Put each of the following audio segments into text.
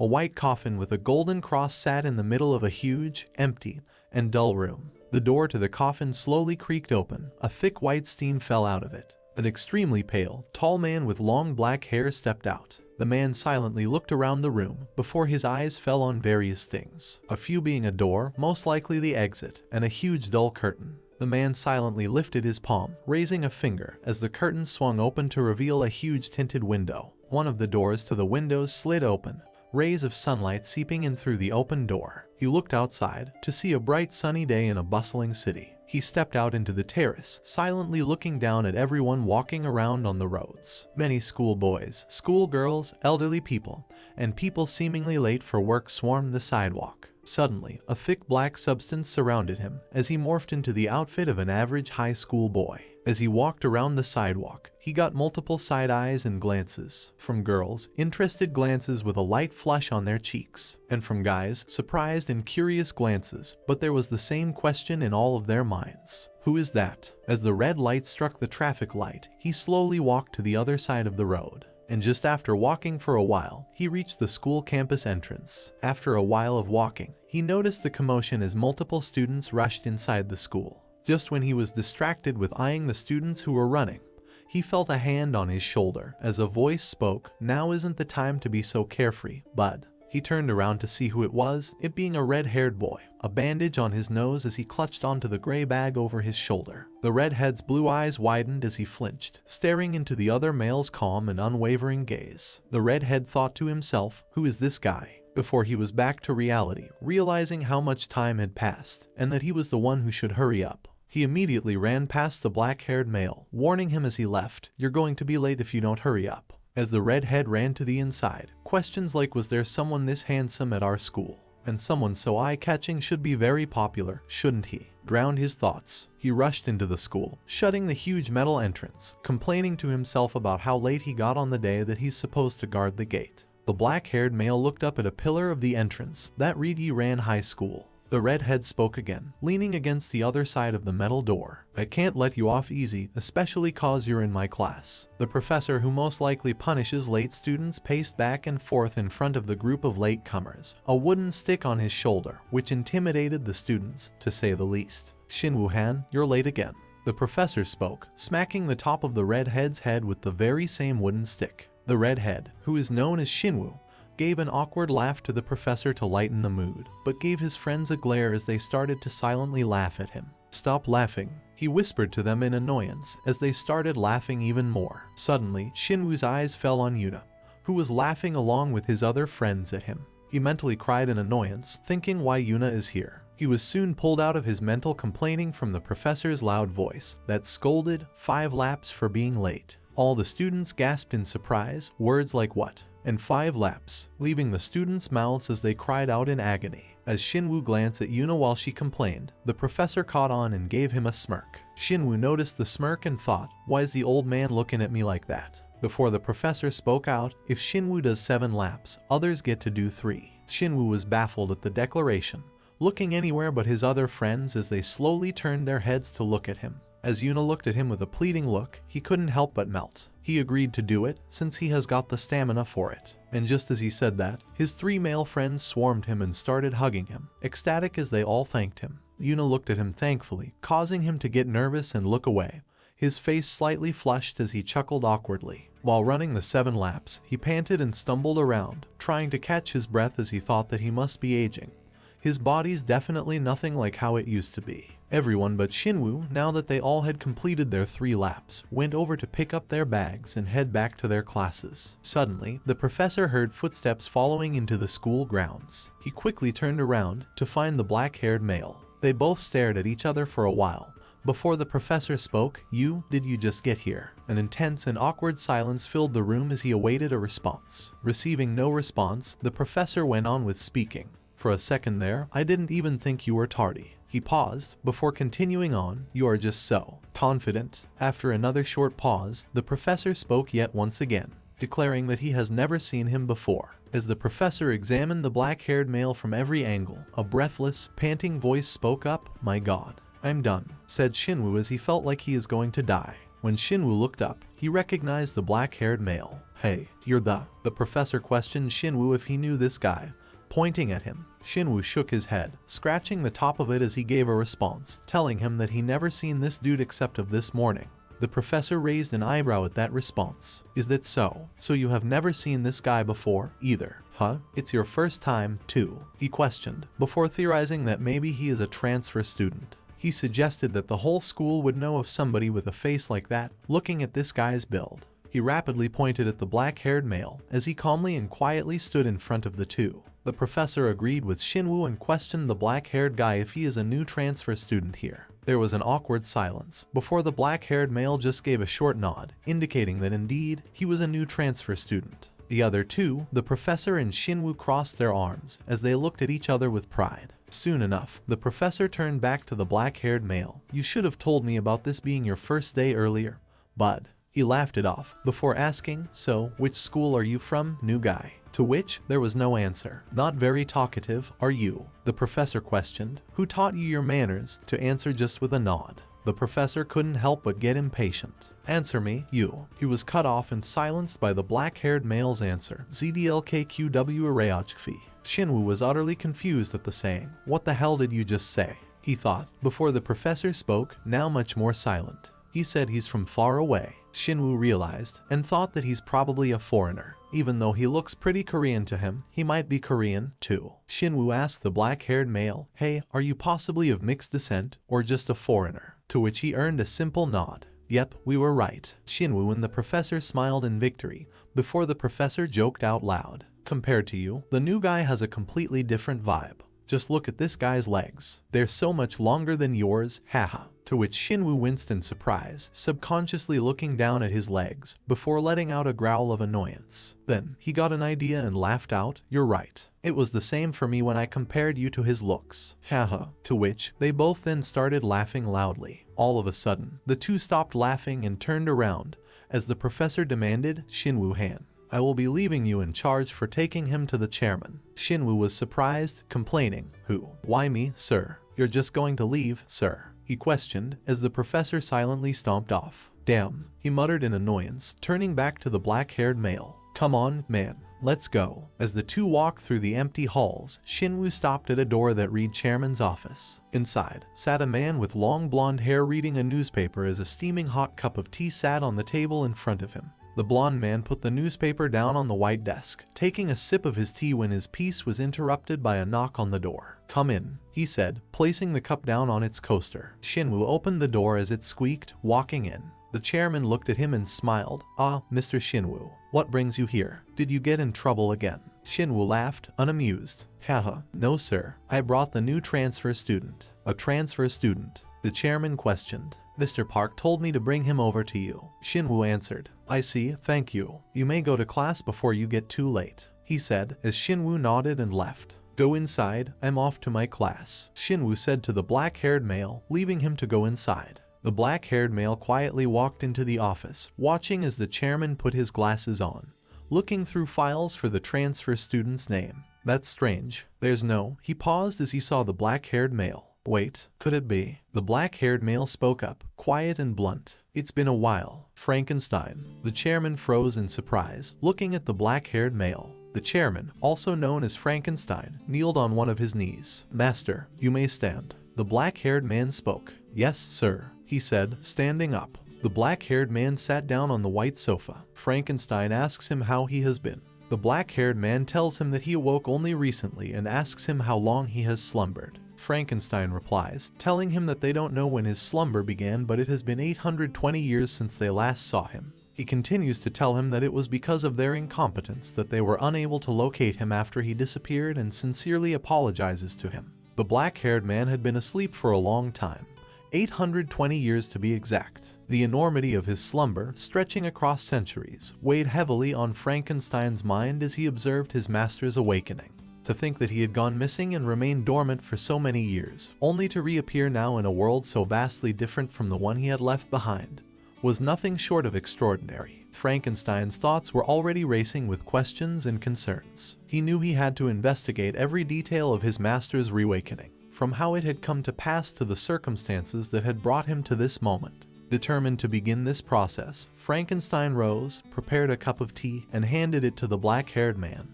A white coffin with a golden cross sat in the middle of a huge, empty, and dull room. The door to the coffin slowly creaked open. A thick white steam fell out of it. An extremely pale, tall man with long black hair stepped out. The man silently looked around the room before his eyes fell on various things, a few being a door, most likely the exit, and a huge dull curtain. The man silently lifted his palm, raising a finger as the curtain swung open to reveal a huge tinted window. One of the doors to the windows slid open, rays of sunlight seeping in through the open door. He looked outside to see a bright sunny day in a bustling city. He stepped out into the terrace, silently looking down at everyone walking around on the roads. Many schoolboys, schoolgirls, elderly people, and people seemingly late for work swarmed the sidewalk. Suddenly, a thick black substance surrounded him as he morphed into the outfit of an average high school boy. As he walked around the sidewalk, he got multiple side eyes and glances. From girls, interested glances with a light flush on their cheeks, and from guys, surprised and curious glances, but there was the same question in all of their minds. Who is that? As the red light struck the traffic light, he slowly walked to the other side of the road. And just after walking for a while, he reached the school campus entrance. After a while of walking, he noticed the commotion as multiple students rushed inside the school. Just when he was distracted with eyeing the students who were running, he felt a hand on his shoulder as a voice spoke, "Now isn't the time to be so carefree, bud." He turned around to see who it was, it being a red-haired boy, a bandage on his nose as he clutched onto the gray bag over his shoulder. The redhead's blue eyes widened as he flinched, staring into the other male's calm and unwavering gaze. The redhead thought to himself, "Who is this guy?" Before he was back to reality, realizing how much time had passed, and that he was the one who should hurry up. He immediately ran past the black-haired male, warning him as he left, "You're going to be late if you don't hurry up." As the redhead ran to the inside, questions like, "Was there someone this handsome at our school? And someone so eye-catching should be very popular, shouldn't he?" drowned his thoughts. He rushed into the school, shutting the huge metal entrance, complaining to himself about how late he got on the day that he's supposed to guard the gate. The black-haired male looked up at a pillar of the entrance that read "Ye Ran High School." The redhead spoke again, leaning against the other side of the metal door. "I can't let you off easy, especially cause you're in my class." The professor, who most likely punishes late students, paced back and forth in front of the group of latecomers, a wooden stick on his shoulder, which intimidated the students, to say the least. "Shinwoo-han, you're late again." The professor spoke, smacking the top of the redhead's head with the very same wooden stick. The redhead, who is known as Shinwoo, gave an awkward laugh to the professor to lighten the mood, but gave his friends a glare as they started to silently laugh at him. "Stop laughing," he whispered to them in annoyance as they started laughing even more. Suddenly, Shinwoo's eyes fell on Yuna, who was laughing along with his other friends at him. He mentally cried in annoyance, thinking why Yuna is here. He was soon pulled out of his mental complaining from the professor's loud voice that scolded, 5 laps for being late. All the students gasped in surprise, words like "what?" and 5 laps, leaving the students' mouths as they cried out in agony. As Shinwoo glanced at Yuna while she complained, the professor caught on and gave him a smirk. Shinwoo noticed the smirk and thought, "Why is the old man looking at me like that?" Before the professor spoke out, "If Shinwoo does 7 laps, others get to do 3. Shinwoo was baffled at the declaration, looking anywhere but his other friends as they slowly turned their heads to look at him. As Yuna looked at him with a pleading look, he couldn't help but melt. He agreed to do it, since he has got the stamina for it. And just as he said that, his 3 male friends swarmed him and started hugging him, ecstatic as they all thanked him. Yuna looked at him thankfully, causing him to get nervous and look away. His face slightly flushed as he chuckled awkwardly. While running the 7 laps, he panted and stumbled around, trying to catch his breath as he thought that he must be aging. His body's definitely nothing like how it used to be. Everyone but Shinwoo, now that they all had completed their 3 laps, went over to pick up their bags and head back to their classes. Suddenly, the professor heard footsteps following into the school grounds. He quickly turned around to find the black-haired male. They both stared at each other for a while. Before the professor spoke, "Did you just get here?" An intense and awkward silence filled the room as he awaited a response. Receiving no response, the professor went on with speaking. "For a second there, I didn't even think you were tardy." He paused, before continuing on, "You are just so confident." After another short pause, the professor spoke yet once again, declaring that he has never seen him before. As the professor examined the black-haired male from every angle, a breathless, panting voice spoke up, "My God, I'm done," said Shinwoo as he felt like he is going to die. When Shinwoo looked up, he recognized the black-haired male. "Hey, you're the professor questioned Shinwoo if he knew this guy, pointing at him. Shinwoo shook his head, scratching the top of it as he gave a response, telling him that he never seen this dude except of this morning. The professor raised an eyebrow at that response. "Is that so? So you have never seen this guy before, either? Huh? It's your first time, too?" he questioned, before theorizing that maybe he is a transfer student. He suggested that the whole school would know of somebody with a face like that, looking at this guy's build. He rapidly pointed at the black-haired male as he calmly and quietly stood in front of the two. The professor agreed with Shinwoo and questioned the black-haired guy if he is a new transfer student here. There was an awkward silence before the black-haired male just gave a short nod, indicating that indeed he was a new transfer student. The other two, the professor and Shinwoo, crossed their arms as they looked at each other with pride. Soon enough, the professor turned back to the black-haired male. "You should have told me about this being your first day earlier, bud." He laughed it off before asking, "So, which school are you from, new guy?" To which there was no answer. "Not very talkative, are you?" the professor questioned. "Who taught you your manners?" to answer just with a nod. The professor couldn't help but get impatient. "Answer me, you." He was cut off and silenced by the black-haired male's answer. "ZDLKQW Arayachkfi." Shinwoo was utterly confused at the saying. "What the hell did you just say?" he thought, before the professor spoke, now much more silent. "He said he's from far away." Shinwoo realized, and thought that he's probably a foreigner. Even though he looks pretty Korean to him, he might be Korean, too. Shinwoo asked the black-haired male, "Hey, are you possibly of mixed descent, or just a foreigner?" To which he earned a simple nod. "Yep, we were right." Shinwoo and the professor smiled in victory, before the professor joked out loud. "Compared to you, the new guy has a completely different vibe. Just look at this guy's legs. They're so much longer than yours, haha." To which Shinwoo winced in surprise, subconsciously looking down at his legs, before letting out a growl of annoyance. Then, he got an idea and laughed out, "You're right. It was the same for me when I compared you to his looks. Haha." To which, they both then started laughing loudly. All of a sudden, the two stopped laughing and turned around, as the professor demanded, "Shinwoo Han, I will be leaving you in charge for taking him to the chairman." Shinwoo was surprised, complaining, "Who? Why me, sir? You're just going to leave, sir?" he questioned, as the professor silently stomped off. "Damn," he muttered in annoyance, turning back to the black-haired male. "Come on, man, let's go." As the two walked through the empty halls, Shinwoo stopped at a door that read chairman's office. Inside sat a man with long blonde hair reading a newspaper as a steaming hot cup of tea sat on the table in front of him. The blonde man put the newspaper down on the white desk, taking a sip of his tea when his piece was interrupted by a knock on the door. "Come in," he said, placing the cup down on its coaster. Shinwoo opened the door as it squeaked, walking in. The chairman looked at him and smiled. "Ah, Mr. Shinwoo, what brings you here? Did you get in trouble again?" Shinwoo laughed, unamused. "Haha, no sir, I brought the new transfer student." "A transfer student?" the chairman questioned. "Mr. Park told me to bring him over to you." Shinwoo answered. "I see, thank you. You may go to class before you get too late," he said, as Shinwoo nodded and left. "Go inside, I'm off to my class," Shinwoo said to the black-haired male, leaving him to go inside. The black-haired male quietly walked into the office, watching as the chairman put his glasses on, looking through files for the transfer student's name. "That's strange. There's no..." He paused as he saw the black-haired male. "Wait, could it be?" The black-haired male spoke up, quiet and blunt. "It's been a while. Frankenstein." The chairman froze in surprise, looking at the black-haired male. The chairman, also known as Frankenstein, kneeled on one of his knees. "Master, you may stand." The black-haired man spoke. "Yes, sir," he said, standing up. The black-haired man sat down on the white sofa. Frankenstein asks him how he has been. The black-haired man tells him that he awoke only recently and asks him how long he has slumbered. Frankenstein replies, telling him that they don't know when his slumber began, but it has been 820 years since they last saw him. He continues to tell him that it was because of their incompetence that they were unable to locate him after he disappeared, and sincerely apologizes to him. The black-haired man had been asleep for a long time, 820 years to be exact. The enormity of his slumber, stretching across centuries, weighed heavily on Frankenstein's mind as he observed his master's awakening. To think that he had gone missing and remained dormant for so many years, only to reappear now in a world so vastly different from the one he had left behind, was nothing short of extraordinary. Frankenstein's thoughts were already racing with questions and concerns. He knew he had to investigate every detail of his master's reawakening, from how it had come to pass to the circumstances that had brought him to this moment. Determined to begin this process, Frankenstein rose, prepared a cup of tea, and handed it to the black-haired man,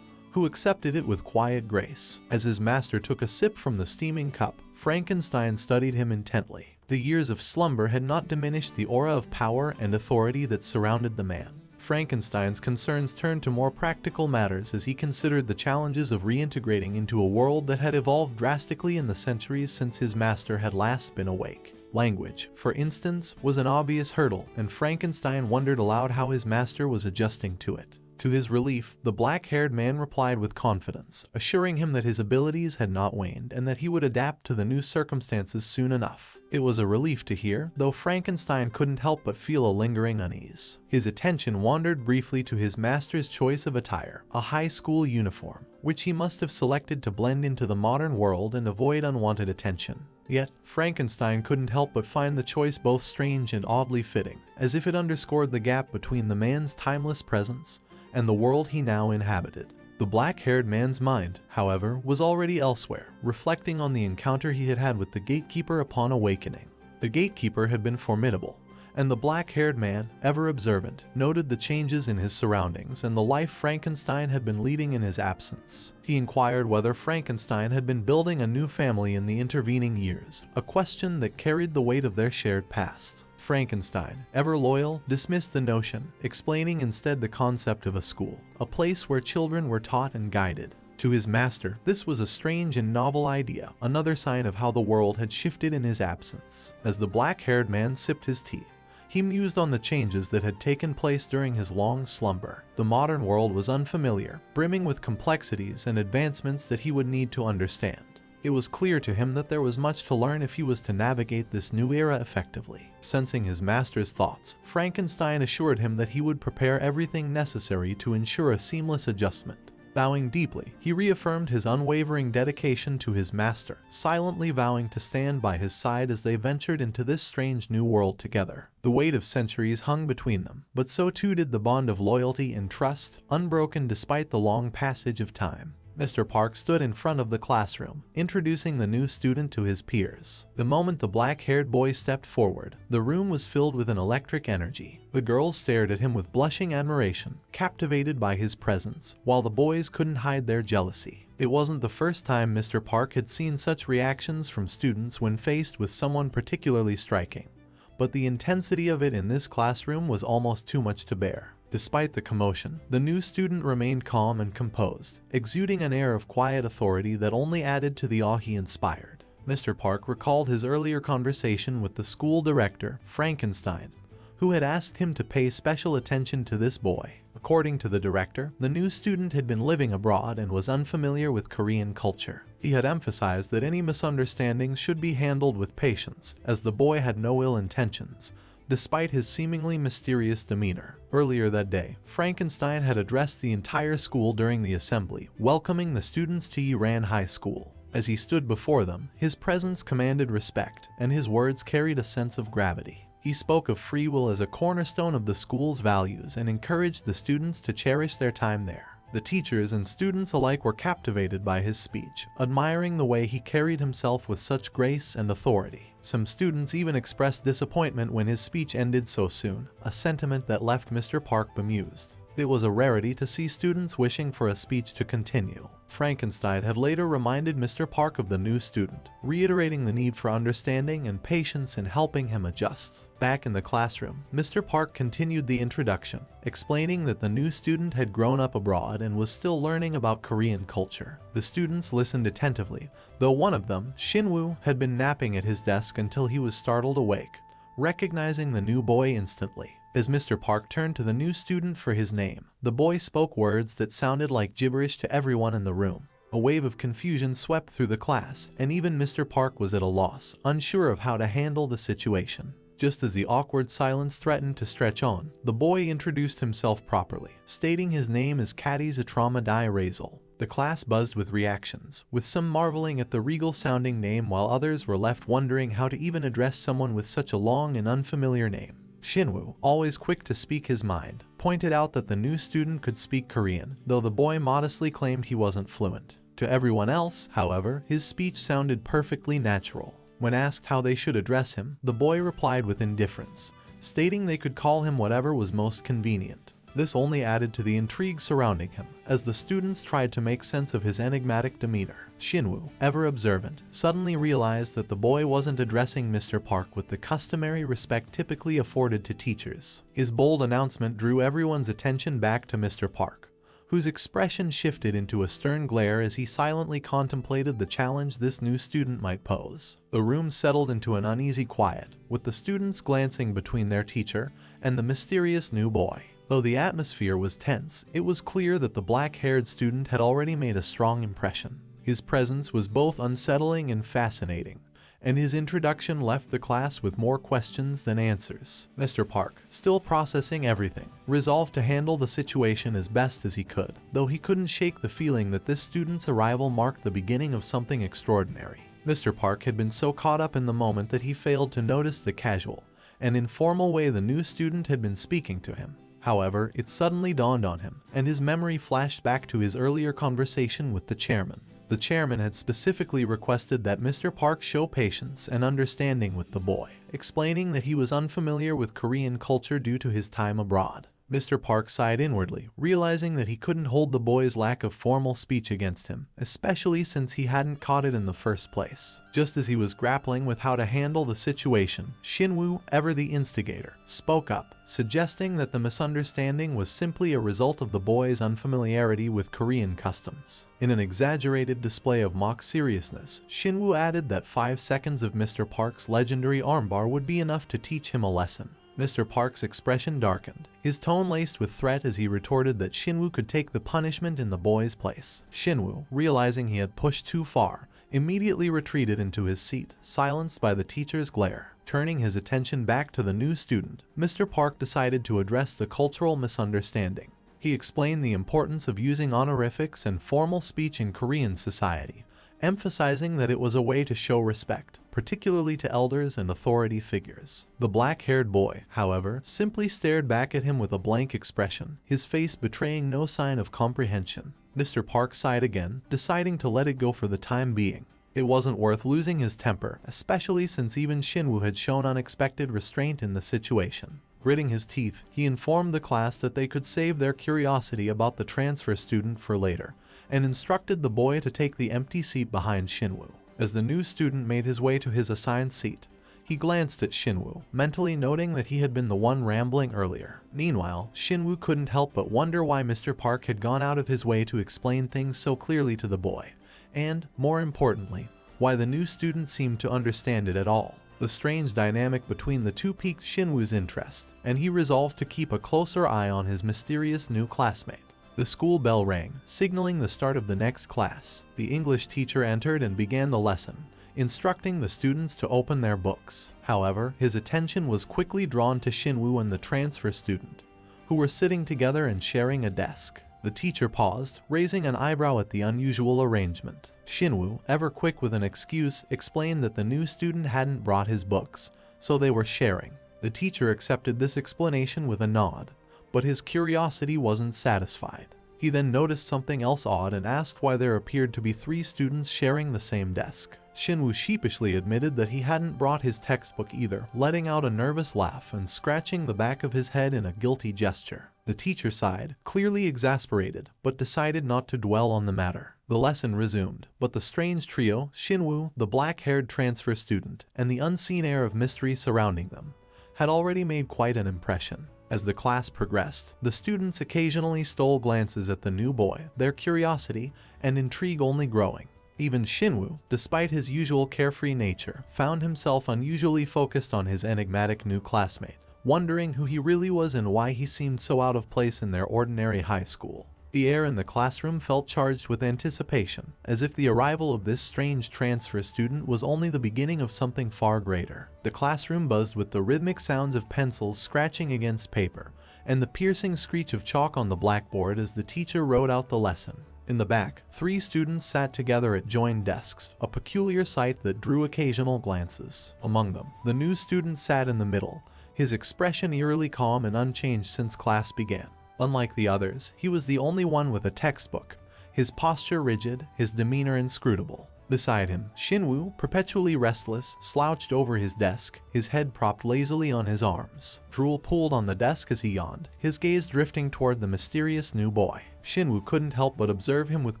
who accepted it with quiet grace. As his master took a sip from the steaming cup, Frankenstein studied him intently. The years of slumber had not diminished the aura of power and authority that surrounded the man. Frankenstein's concerns turned to more practical matters as he considered the challenges of reintegrating into a world that had evolved drastically in the centuries since his master had last been awake. Language, for instance, was an obvious hurdle, and Frankenstein wondered aloud how his master was adjusting to it. To his relief, the black-haired man replied with confidence, assuring him that his abilities had not waned and that he would adapt to the new circumstances soon enough. It was a relief to hear, though Frankenstein couldn't help but feel a lingering unease. His attention wandered briefly to his master's choice of attire, a high school uniform, which he must have selected to blend into the modern world and avoid unwanted attention. Yet, Frankenstein couldn't help but find the choice both strange and oddly fitting, as if it underscored the gap between the man's timeless presence and the world he now inhabited. The black-haired man's mind, however, was already elsewhere, reflecting on the encounter he had had with the gatekeeper upon awakening. The gatekeeper had been formidable, and the black-haired man, ever observant, noted the changes in his surroundings and the life Frankenstein had been leading in his absence. He inquired whether Frankenstein had been building a new family in the intervening years, a question that carried the weight of their shared past. Frankenstein, ever loyal, dismissed the notion, explaining instead the concept of a school, a place where children were taught and guided. To his master, this was a strange and novel idea, another sign of how the world had shifted in his absence. As the black-haired man sipped his tea, he mused on the changes that had taken place during his long slumber. The modern world was unfamiliar, brimming with complexities and advancements that he would need to understand. It was clear to him that there was much to learn if he was to navigate this new era effectively. Sensing his master's thoughts, Frankenstein assured him that he would prepare everything necessary to ensure a seamless adjustment. Bowing deeply, he reaffirmed his unwavering dedication to his master, silently vowing to stand by his side as they ventured into this strange new world together. The weight of centuries hung between them, but so too did the bond of loyalty and trust, unbroken despite the long passage of time. Mr. Park stood in front of the classroom, introducing the new student to his peers. The moment the black-haired boy stepped forward, the room was filled with an electric energy. The girls stared at him with blushing admiration, captivated by his presence, while the boys couldn't hide their jealousy. It wasn't the first time Mr. Park had seen such reactions from students when faced with someone particularly striking, but the intensity of it in this classroom was almost too much to bear. Despite the commotion, the new student remained calm and composed, exuding an air of quiet authority that only added to the awe he inspired. Mr. Park recalled his earlier conversation with the school director, Frankenstein, who had asked him to pay special attention to this boy. According to the director, the new student had been living abroad and was unfamiliar with Korean culture. He had emphasized that any misunderstandings should be handled with patience, as the boy had no ill intentions, despite his seemingly mysterious demeanor. Earlier that day, Frankenstein had addressed the entire school during the assembly, welcoming the students to Iran High School. As he stood before them, his presence commanded respect, and his words carried a sense of gravity. He spoke of free will as a cornerstone of the school's values and encouraged the students to cherish their time there. The teachers and students alike were captivated by his speech, admiring the way he carried himself with such grace and authority. Some students even expressed disappointment when his speech ended so soon, a sentiment that left Mr. Park bemused. It was a rarity to see students wishing for a speech to continue. Frankenstein had later reminded Mr. Park of the new student, reiterating the need for understanding and patience in helping him adjust. Back in the classroom, Mr. Park continued the introduction, explaining that the new student had grown up abroad and was still learning about Korean culture. The students listened attentively, though one of them, Shinwoo, had been napping at his desk until he was startled awake, recognizing the new boy instantly. As Mr. Park turned to the new student for his name, the boy spoke words that sounded like gibberish to everyone in the room. A wave of confusion swept through the class, and even Mr. Park was at a loss, unsure of how to handle the situation. Just as the awkward silence threatened to stretch on, the boy introduced himself properly, stating his name as Cadis Etrama Di Raizal. The class buzzed with reactions, with some marveling at the regal-sounding name while others were left wondering how to even address someone with such a long and unfamiliar name. Shinwoo, always quick to speak his mind, pointed out that the new student could speak Korean, though the boy modestly claimed he wasn't fluent. To everyone else, however, his speech sounded perfectly natural. When asked how they should address him, the boy replied with indifference, stating they could call him whatever was most convenient. This only added to the intrigue surrounding him, as the students tried to make sense of his enigmatic demeanor. Shinwoo, ever observant, suddenly realized that the boy wasn't addressing Mr. Park with the customary respect typically afforded to teachers. His bold announcement drew everyone's attention back to Mr. Park, whose expression shifted into a stern glare as he silently contemplated the challenge this new student might pose. The room settled into an uneasy quiet, with the students glancing between their teacher and the mysterious new boy. Though the atmosphere was tense, it was clear that the black-haired student had already made a strong impression. His presence was both unsettling and fascinating, and his introduction left the class with more questions than answers. Mr. Park, still processing everything, resolved to handle the situation as best as he could, though he couldn't shake the feeling that this student's arrival marked the beginning of something extraordinary. Mr. Park had been so caught up in the moment that he failed to notice the casual and informal way the new student had been speaking to him. However, it suddenly dawned on him, and his memory flashed back to his earlier conversation with the chairman. The chairman had specifically requested that Mr. Park show patience and understanding with the boy, explaining that he was unfamiliar with Korean culture due to his time abroad. Mr. Park sighed inwardly, realizing that he couldn't hold the boy's lack of formal speech against him, especially since he hadn't caught it in the first place. Just as he was grappling with how to handle the situation, Shinwoo, ever the instigator, spoke up, suggesting that the misunderstanding was simply a result of the boy's unfamiliarity with Korean customs. In an exaggerated display of mock seriousness, Shinwoo added that 5 seconds of Mr. Park's legendary armbar would be enough to teach him a lesson. Mr. Park's expression darkened, his tone laced with threat as he retorted that Shinwoo could take the punishment in the boy's place. Shinwoo, realizing he had pushed too far, immediately retreated into his seat, silenced by the teacher's glare. Turning his attention back to the new student, Mr. Park decided to address the cultural misunderstanding. He explained the importance of using honorifics and formal speech in Korean society, emphasizing that it was a way to show respect, particularly to elders and authority figures. The black-haired boy, however, simply stared back at him with a blank expression, his face betraying no sign of comprehension. Mr. Park sighed again, deciding to let it go for the time being. It wasn't worth losing his temper, especially since even Shinwoo had shown unexpected restraint in the situation. Gritting his teeth, he informed the class that they could save their curiosity about the transfer student for later, and instructed the boy to take the empty seat behind Shinwoo. As the new student made his way to his assigned seat, he glanced at Shinwoo, mentally noting that he had been the one rambling earlier. Meanwhile, Shinwoo couldn't help but wonder why Mr. Park had gone out of his way to explain things so clearly to the boy, and, more importantly, why the new student seemed to understand it at all. The strange dynamic between the two piqued Shinwoo's interest, and he resolved to keep a closer eye on his mysterious new classmate. The school bell rang, signaling the start of the next class. The English teacher entered and began the lesson, instructing the students to open their books. However, his attention was quickly drawn to Shinwoo and the transfer student, who were sitting together and sharing a desk. The teacher paused, raising an eyebrow at the unusual arrangement. Shinwoo, ever quick with an excuse, explained that the new student hadn't brought his books, so they were sharing. The teacher accepted this explanation with a nod, but his curiosity wasn't satisfied. He then noticed something else odd and asked why there appeared to be 3 students sharing the same desk. Shinwoo sheepishly admitted that he hadn't brought his textbook either, letting out a nervous laugh and scratching the back of his head in a guilty gesture. The teacher sighed, clearly exasperated, but decided not to dwell on the matter. The lesson resumed, but the strange trio, Shinwoo, the black-haired transfer student, and the unseen air of mystery surrounding them, had already made quite an impression. As the class progressed, the students occasionally stole glances at the new boy, their curiosity and intrigue only growing. Even Shinwoo, despite his usual carefree nature, found himself unusually focused on his enigmatic new classmate, wondering who he really was and why he seemed so out of place in their ordinary high school. The air in the classroom felt charged with anticipation, as if the arrival of this strange transfer student was only the beginning of something far greater. The classroom buzzed with the rhythmic sounds of pencils scratching against paper, and the piercing screech of chalk on the blackboard as the teacher wrote out the lesson. In the back, 3 students sat together at joined desks, a peculiar sight that drew occasional glances. Among them, the new student sat in the middle, his expression eerily calm and unchanged since class began. Unlike the others, he was the only one with a textbook, his posture rigid, his demeanor inscrutable. Beside him, Shinwoo, perpetually restless, slouched over his desk, his head propped lazily on his arms. Drool pooled on the desk as he yawned, his gaze drifting toward the mysterious new boy. Shinwoo couldn't help but observe him with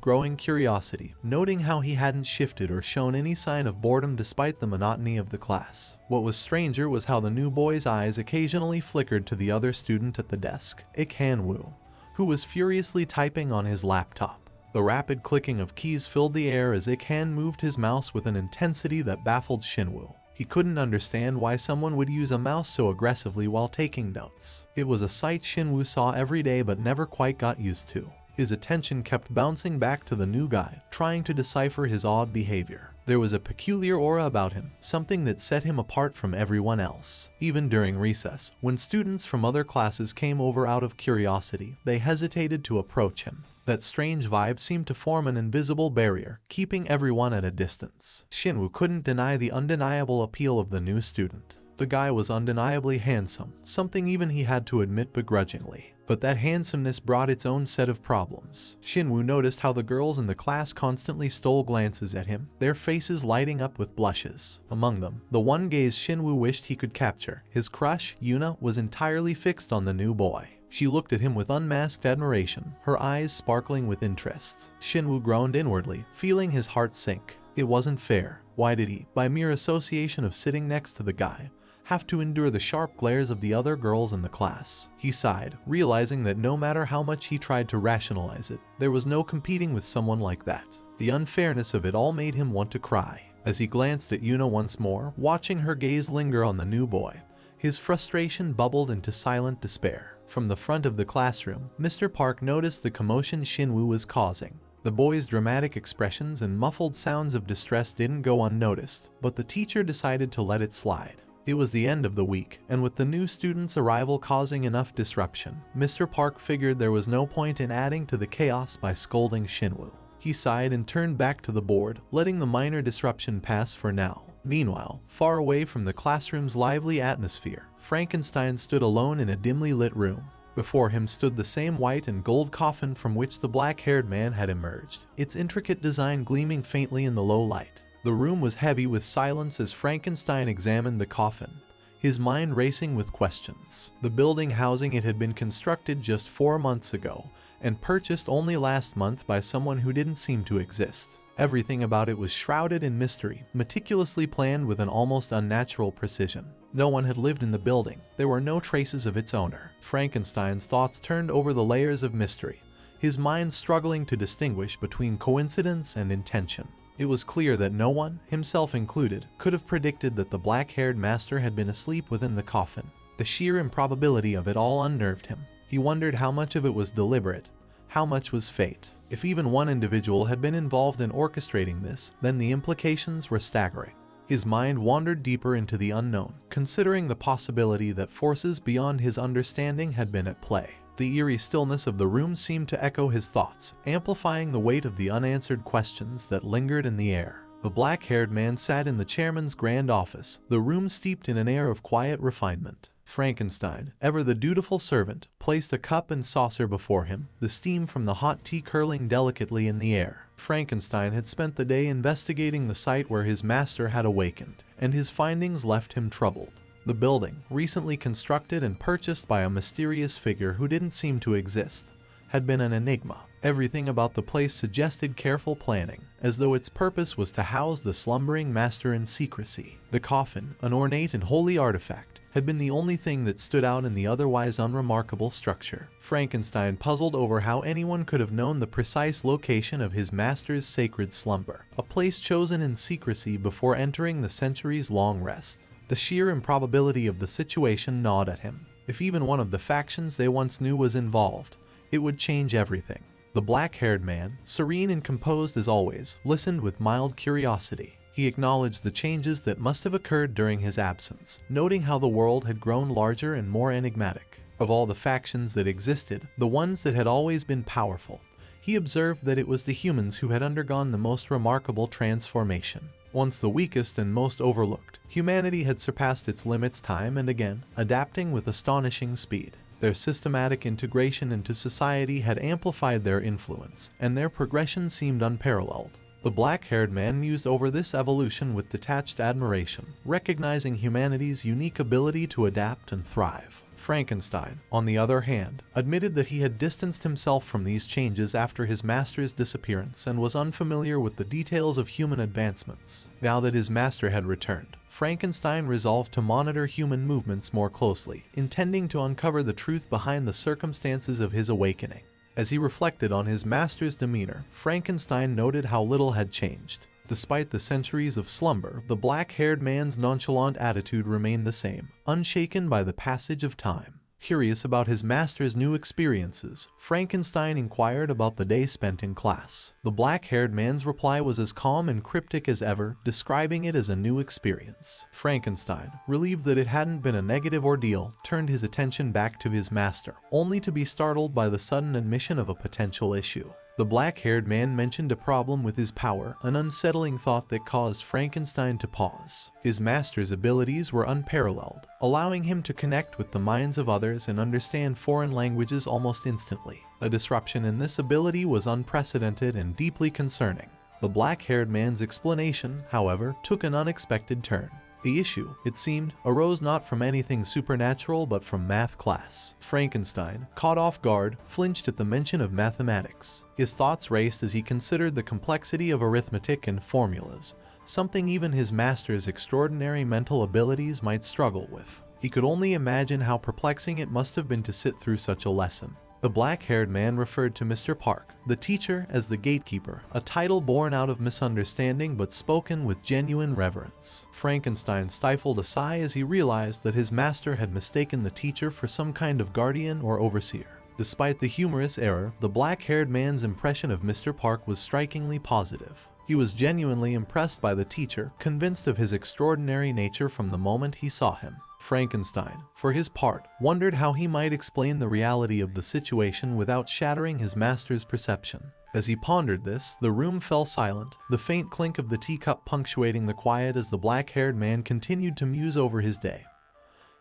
growing curiosity, noting how he hadn't shifted or shown any sign of boredom despite the monotony of the class. What was stranger was how the new boy's eyes occasionally flickered to the other student at the desk, Ik-Han-woo, who was furiously typing on his laptop. The rapid clicking of keys filled the air as Ik-Han moved his mouse with an intensity that baffled Shinwoo. He couldn't understand why someone would use a mouse so aggressively while taking notes. It was a sight Shinwoo saw every day but never quite got used to. His attention kept bouncing back to the new guy, trying to decipher his odd behavior. There was a peculiar aura about him, something that set him apart from everyone else. Even during recess, when students from other classes came over out of curiosity, they hesitated to approach him. That strange vibe seemed to form an invisible barrier, keeping everyone at a distance. Shinwoo couldn't deny the undeniable appeal of the new student. The guy was undeniably handsome, something even he had to admit begrudgingly. But that handsomeness brought its own set of problems. Shinwoo noticed how the girls in the class constantly stole glances at him, their faces lighting up with blushes. Among them, the one gaze Shinwoo wished he could capture, his crush, Yuna, was entirely fixed on the new boy. She looked at him with unmasked admiration, her eyes sparkling with interest. Shinwoo groaned inwardly, feeling his heart sink. It wasn't fair. Why did he, by mere association of sitting next to the guy, have to endure the sharp glares of the other girls in the class? He sighed, realizing that no matter how much he tried to rationalize it, there was no competing with someone like that. The unfairness of it all made him want to cry. As he glanced at Yuna once more, watching her gaze linger on the new boy, his frustration bubbled into silent despair. From the front of the classroom, Mr. Park noticed the commotion Shinwoo was causing. The boy's dramatic expressions and muffled sounds of distress didn't go unnoticed, but the teacher decided to let it slide. It was the end of the week, and with the new student's arrival causing enough disruption, Mr. Park figured there was no point in adding to the chaos by scolding Shinwoo. He sighed and turned back to the board, letting the minor disruption pass for now. Meanwhile, far away from the classroom's lively atmosphere, Frankenstein stood alone in a dimly lit room. Before him stood the same white and gold coffin from which the black-haired man had emerged, its intricate design gleaming faintly in the low light. The room was heavy with silence as Frankenstein examined the coffin, his mind racing with questions. The building housing it had been constructed just 4 months ago, and purchased only last month by someone who didn't seem to exist. Everything about it was shrouded in mystery, meticulously planned with an almost unnatural precision. No one had lived in the building. There were no traces of its owner. Frankenstein's thoughts turned over the layers of mystery, his mind struggling to distinguish between coincidence and intention. It was clear that no one, himself included, could have predicted that the black-haired master had been asleep within the coffin. The sheer improbability of it all unnerved him. He wondered how much of it was deliberate, how much was fate. If even one individual had been involved in orchestrating this, then the implications were staggering. His mind wandered deeper into the unknown, considering the possibility that forces beyond his understanding had been at play. The eerie stillness of the room seemed to echo his thoughts, amplifying the weight of the unanswered questions that lingered in the air. The black-haired man sat in the chairman's grand office, the room steeped in an air of quiet refinement. Frankenstein, ever the dutiful servant, placed a cup and saucer before him, the steam from the hot tea curling delicately in the air. Frankenstein had spent the day investigating the site where his master had awakened, and his findings left him troubled. The building, recently constructed and purchased by a mysterious figure who didn't seem to exist, had been an enigma. Everything about the place suggested careful planning, as though its purpose was to house the slumbering master in secrecy. The coffin, an ornate and holy artifact, had been the only thing that stood out in the otherwise unremarkable structure. Frankenstein puzzled over how anyone could have known the precise location of his master's sacred slumber, a place chosen in secrecy before entering the centuries-long rest. The sheer improbability of the situation gnawed at him. If even one of the factions they once knew was involved, it would change everything. The black-haired man, serene and composed as always, listened with mild curiosity. He acknowledged the changes that must have occurred during his absence, noting how the world had grown larger and more enigmatic. Of all the factions that existed, the ones that had always been powerful, he observed that it was the humans who had undergone the most remarkable transformation. Once the weakest and most overlooked, humanity had surpassed its limits time and again, adapting with astonishing speed. Their systematic integration into society had amplified their influence, and their progression seemed unparalleled. The black-haired man mused over this evolution with detached admiration, recognizing humanity's unique ability to adapt and thrive. Frankenstein, on the other hand, admitted that he had distanced himself from these changes after his master's disappearance and was unfamiliar with the details of human advancements. Now that his master had returned, Frankenstein resolved to monitor human movements more closely, intending to uncover the truth behind the circumstances of his awakening. As he reflected on his master's demeanor, Frankenstein noted how little had changed. Despite the centuries of slumber, the black-haired man's nonchalant attitude remained the same, unshaken by the passage of time. Curious about his master's new experiences, Frankenstein inquired about the day spent in class. The black-haired man's reply was as calm and cryptic as ever, describing it as a new experience. Frankenstein, relieved that it hadn't been a negative ordeal, turned his attention back to his master, only to be startled by the sudden admission of a potential issue. The black-haired man mentioned a problem with his power, an unsettling thought that caused Frankenstein to pause. His master's abilities were unparalleled, allowing him to connect with the minds of others and understand foreign languages almost instantly. A disruption in this ability was unprecedented and deeply concerning. The black-haired man's explanation, however, took an unexpected turn. The issue, it seemed, arose not from anything supernatural but from math class. Frankenstein, caught off guard, flinched at the mention of mathematics. His thoughts raced as he considered the complexity of arithmetic and formulas, something even his master's extraordinary mental abilities might struggle with. He could only imagine how perplexing it must have been to sit through such a lesson. The black-haired man referred to Mr. Park, the teacher, as the gatekeeper, a title born out of misunderstanding but spoken with genuine reverence. Frankenstein stifled a sigh as he realized that his master had mistaken the teacher for some kind of guardian or overseer. Despite the humorous error, the black-haired man's impression of Mr. Park was strikingly positive. He was genuinely impressed by the teacher, convinced of his extraordinary nature from the moment he saw him. Frankenstein, for his part, wondered how he might explain the reality of the situation without shattering his master's perception. As he pondered this, the room fell silent, the faint clink of the teacup punctuating the quiet as the black-haired man continued to muse over his day,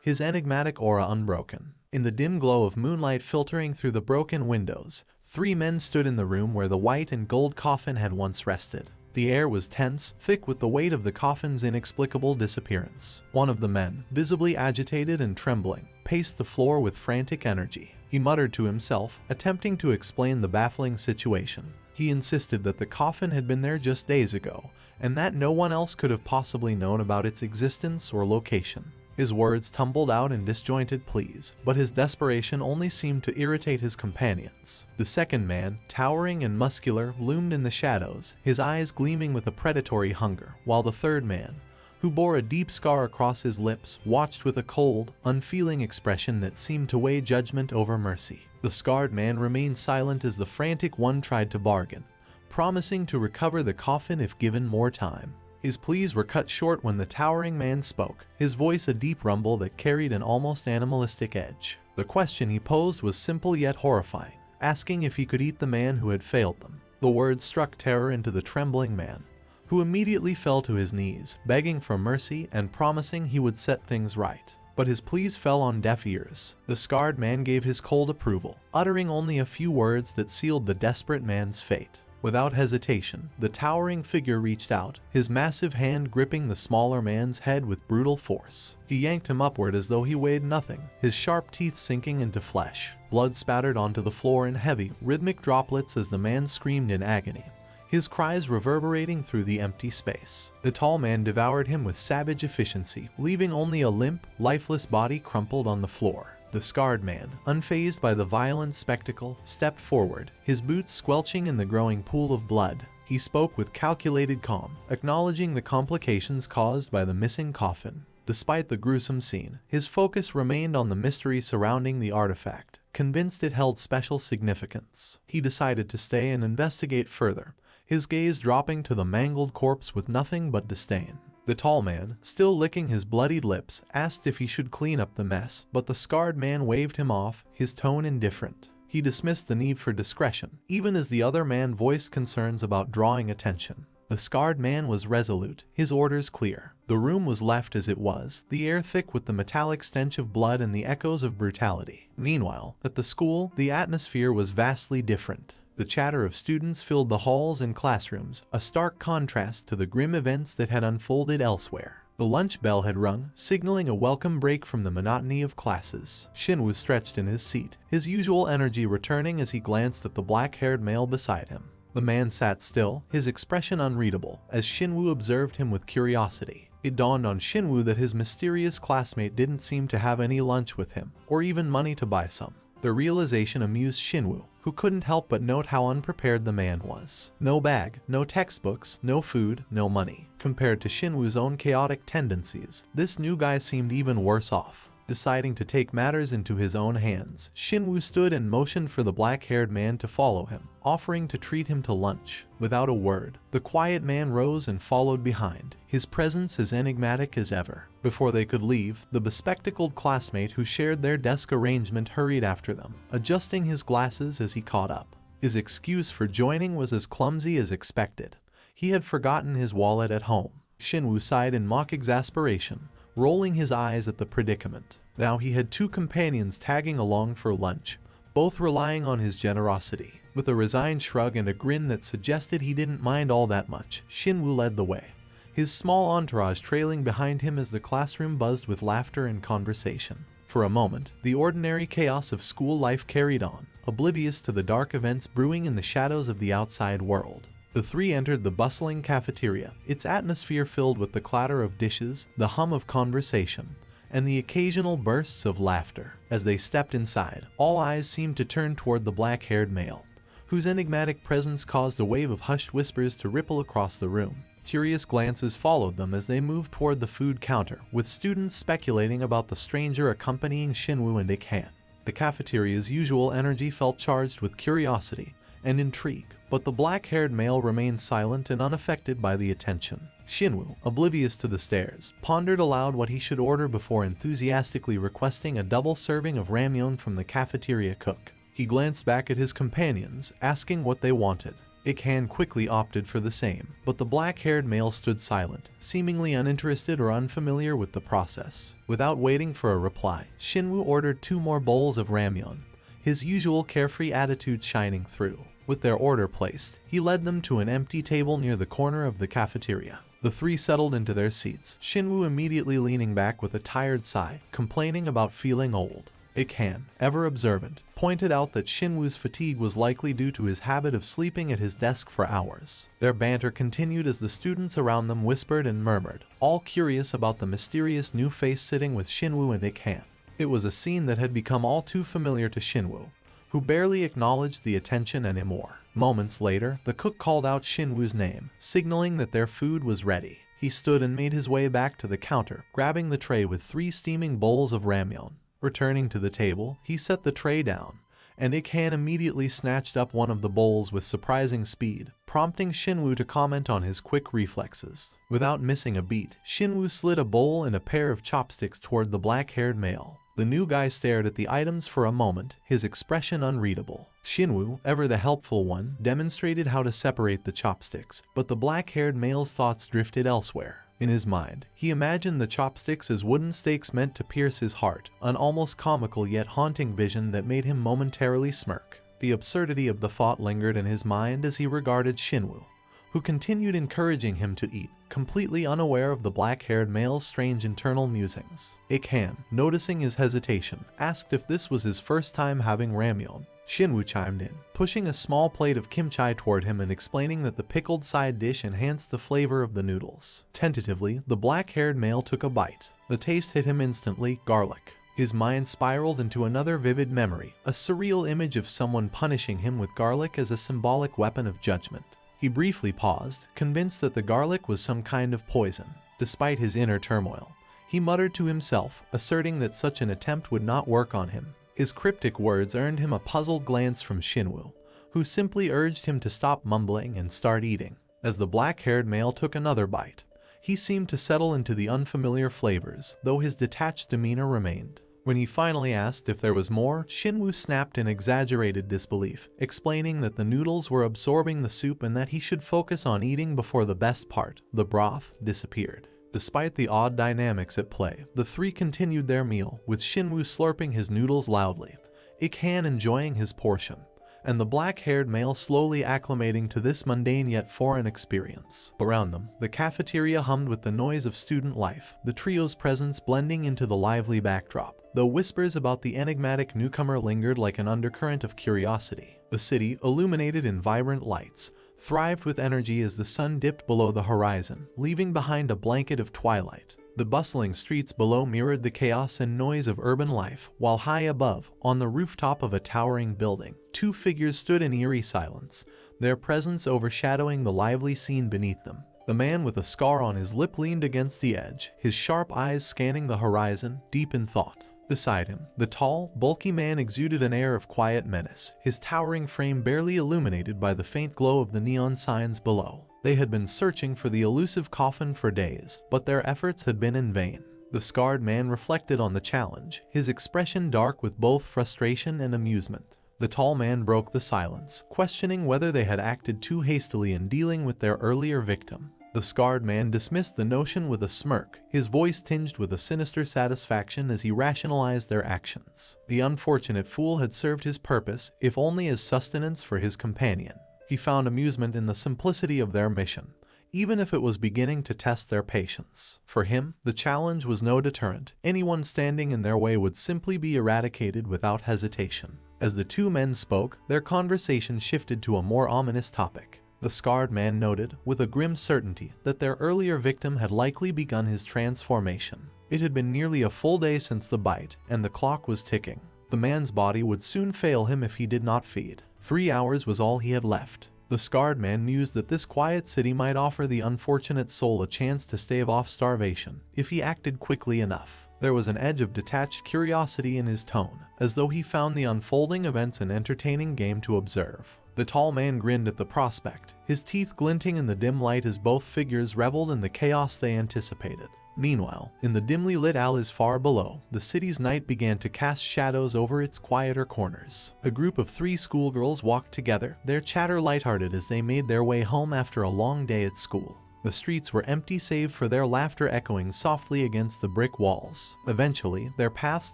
his enigmatic aura unbroken. In the dim glow of moonlight filtering through the broken windows, 3 men stood in the room where the white and gold coffin had once rested. The air was tense, thick with the weight of the coffin's inexplicable disappearance. One of the men, visibly agitated and trembling, paced the floor with frantic energy. He muttered to himself, attempting to explain the baffling situation. He insisted that the coffin had been there just days ago, and that no one else could have possibly known about its existence or location. His words tumbled out in disjointed pleas, but his desperation only seemed to irritate his companions. The second man, towering and muscular, loomed in the shadows, his eyes gleaming with a predatory hunger, while the third man, who bore a deep scar across his lips, watched with a cold, unfeeling expression that seemed to weigh judgment over mercy. The scarred man remained silent as the frantic one tried to bargain, promising to recover the coffin if given more time. His pleas were cut short when the towering man spoke, his voice a deep rumble that carried an almost animalistic edge. The question he posed was simple yet horrifying, asking if he could eat the man who had failed them. The words struck terror into the trembling man, who immediately fell to his knees, begging for mercy and promising he would set things right. But his pleas fell on deaf ears. The scarred man gave his cold approval, uttering only a few words that sealed the desperate man's fate. Without hesitation, the towering figure reached out, his massive hand gripping the smaller man's head with brutal force. He yanked him upward as though he weighed nothing, his sharp teeth sinking into flesh. Blood spattered onto the floor in heavy, rhythmic droplets as the man screamed in agony, his cries reverberating through the empty space. The tall man devoured him with savage efficiency, leaving only a limp, lifeless body crumpled on the floor. The scarred man, unfazed by the violent spectacle, stepped forward, his boots squelching in the growing pool of blood. He spoke with calculated calm, acknowledging the complications caused by the missing coffin. Despite the gruesome scene, his focus remained on the mystery surrounding the artifact, convinced it held special significance. He decided to stay and investigate further, his gaze dropping to the mangled corpse with nothing but disdain. The tall man, still licking his bloodied lips, asked if he should clean up the mess, but the scarred man waved him off, his tone indifferent. He dismissed the need for discretion, even as the other man voiced concerns about drawing attention. The scarred man was resolute, his orders clear. The room was left as it was, the air thick with the metallic stench of blood and the echoes of brutality. Meanwhile, at the school, the atmosphere was vastly different. The chatter of students filled the halls and classrooms, a stark contrast to the grim events that had unfolded elsewhere. The lunch bell had rung, signaling a welcome break from the monotony of classes. Shinwoo stretched in his seat, his usual energy returning as he glanced at the black-haired male beside him. The man sat still, his expression unreadable, as Shinwoo observed him with curiosity. It dawned on Shinwoo that his mysterious classmate didn't seem to have any lunch with him, or even money to buy some. The realization amused Shinwoo, who couldn't help but note how unprepared the man was. No bag, no textbooks, no food, no money. Compared to Shinwoo's own chaotic tendencies, this new guy seemed even worse off. Deciding to take matters into his own hands, Shinwoo stood and motioned for the black-haired man to follow him, offering to treat him to lunch. Without a word, the quiet man rose and followed behind, his presence as enigmatic as ever. Before they could leave, the bespectacled classmate who shared their desk arrangement hurried after them, adjusting his glasses as he caught up. His excuse for joining was as clumsy as expected. He had forgotten his wallet at home. Shinwoo sighed in mock exasperation, rolling his eyes at the predicament. Now he had two companions tagging along for lunch, both relying on his generosity. With a resigned shrug and a grin that suggested he didn't mind all that much, Shinwoo led the way, his small entourage trailing behind him as the classroom buzzed with laughter and conversation. For a moment, the ordinary chaos of school life carried on, oblivious to the dark events brewing in the shadows of the outside world. The three entered the bustling cafeteria, its atmosphere filled with the clatter of dishes, the hum of conversation, and the occasional bursts of laughter. As they stepped inside, all eyes seemed to turn toward the black-haired male, whose enigmatic presence caused a wave of hushed whispers to ripple across the room. Curious glances followed them as they moved toward the food counter, with students speculating about the stranger accompanying Shinwoo and Ik-han. The cafeteria's usual energy felt charged with curiosity and intrigue, but the black-haired male remained silent and unaffected by the attention. Shinwoo, oblivious to the stares, pondered aloud what he should order before enthusiastically requesting a double serving of ramyeon from the cafeteria cook. He glanced back at his companions, asking what they wanted. Ik-han quickly opted for the same, but the black-haired male stood silent, seemingly uninterested or unfamiliar with the process. Without waiting for a reply, Shinwoo ordered 2 more bowls of ramyeon, his usual carefree attitude shining through. With their order placed, he led them to an empty table near the corner of the cafeteria. The three settled into their seats, Shinwoo immediately leaning back with a tired sigh, complaining about feeling old. Ik-han, ever observant, pointed out that Shinwoo's fatigue was likely due to his habit of sleeping at his desk for hours. Their banter continued as the students around them whispered and murmured, all curious about the mysterious new face sitting with Shinwoo and Ik-han. It was a scene that had become all too familiar to Shinwoo, who barely acknowledged the attention anymore. Moments later, the cook called out Shinwoo's name, signaling that their food was ready. He stood and made his way back to the counter, grabbing the tray with 3 steaming bowls of ramyeon. Returning to the table, he set the tray down, and Ik-han immediately snatched up one of the bowls with surprising speed, prompting Shinwoo to comment on his quick reflexes. Without missing a beat, Shinwoo slid a bowl and a pair of chopsticks toward the black-haired male. The new guy stared at the items for a moment, his expression unreadable. Shinwoo, ever the helpful one, demonstrated how to separate the chopsticks, but the black-haired male's thoughts drifted elsewhere. In his mind, he imagined the chopsticks as wooden stakes meant to pierce his heart, an almost comical yet haunting vision that made him momentarily smirk. The absurdity of the thought lingered in his mind as he regarded Shinwoo, who continued encouraging him to eat, completely unaware of the black-haired male's strange internal musings. Ik-han, noticing his hesitation, asked if this was his first time having ramyeon. Shinwoo chimed in, pushing a small plate of kimchi toward him and explaining that the pickled side dish enhanced the flavor of the noodles. Tentatively, the black-haired male took a bite. The taste hit him instantly: garlic. His mind spiraled into another vivid memory, a surreal image of someone punishing him with garlic as a symbolic weapon of judgment. He briefly paused, convinced that the garlic was some kind of poison. Despite his inner turmoil, he muttered to himself, asserting that such an attempt would not work on him. His cryptic words earned him a puzzled glance from Shinwoo, who simply urged him to stop mumbling and start eating. As the black-haired male took another bite, he seemed to settle into the unfamiliar flavors, though his detached demeanor remained. When he finally asked if there was more, Shinwoo snapped in exaggerated disbelief, explaining that the noodles were absorbing the soup and that he should focus on eating before the best part, the broth, disappeared. Despite the odd dynamics at play, the three continued their meal, with Shinwoo slurping his noodles loudly, Ik-han enjoying his portion, and the black-haired male slowly acclimating to this mundane yet foreign experience. Around them, the cafeteria hummed with the noise of student life, the trio's presence blending into the lively backdrop, though whispers about the enigmatic newcomer lingered like an undercurrent of curiosity. The city, illuminated in vibrant lights, thrived with energy as the sun dipped below the horizon, leaving behind a blanket of twilight. The bustling streets below mirrored the chaos and noise of urban life, while high above, on the rooftop of a towering building, two figures stood in eerie silence, their presence overshadowing the lively scene beneath them. The man with a scar on his lip leaned against the edge, his sharp eyes scanning the horizon, deep in thought. Beside him, the tall, bulky man exuded an air of quiet menace, his towering frame barely illuminated by the faint glow of the neon signs below. They had been searching for the elusive coffin for days, but their efforts had been in vain. The scarred man reflected on the challenge, his expression dark with both frustration and amusement. The tall man broke the silence, questioning whether they had acted too hastily in dealing with their earlier victim. The scarred man dismissed the notion with a smirk, his voice tinged with a sinister satisfaction as he rationalized their actions. The unfortunate fool had served his purpose, if only as sustenance for his companion. He found amusement in the simplicity of their mission, even if it was beginning to test their patience. For him, the challenge was no deterrent. Anyone standing in their way would simply be eradicated without hesitation. As the two men spoke, their conversation shifted to a more ominous topic. The scarred man noted, with a grim certainty, that their earlier victim had likely begun his transformation. It had been nearly a full day since the bite, and the clock was ticking. The man's body would soon fail him if he did not feed. 3 hours was all he had left. The scarred man mused that this quiet city might offer the unfortunate soul a chance to stave off starvation, if he acted quickly enough. There was an edge of detached curiosity in his tone, as though he found the unfolding events an entertaining game to observe. The tall man grinned at the prospect, his teeth glinting in the dim light as both figures reveled in the chaos they anticipated. Meanwhile, in the dimly lit alleys far below, the city's night began to cast shadows over its quieter corners. A group of 3 schoolgirls walked together, their chatter lighthearted as they made their way home after a long day at school. The streets were empty save for their laughter echoing softly against the brick walls. Eventually, their paths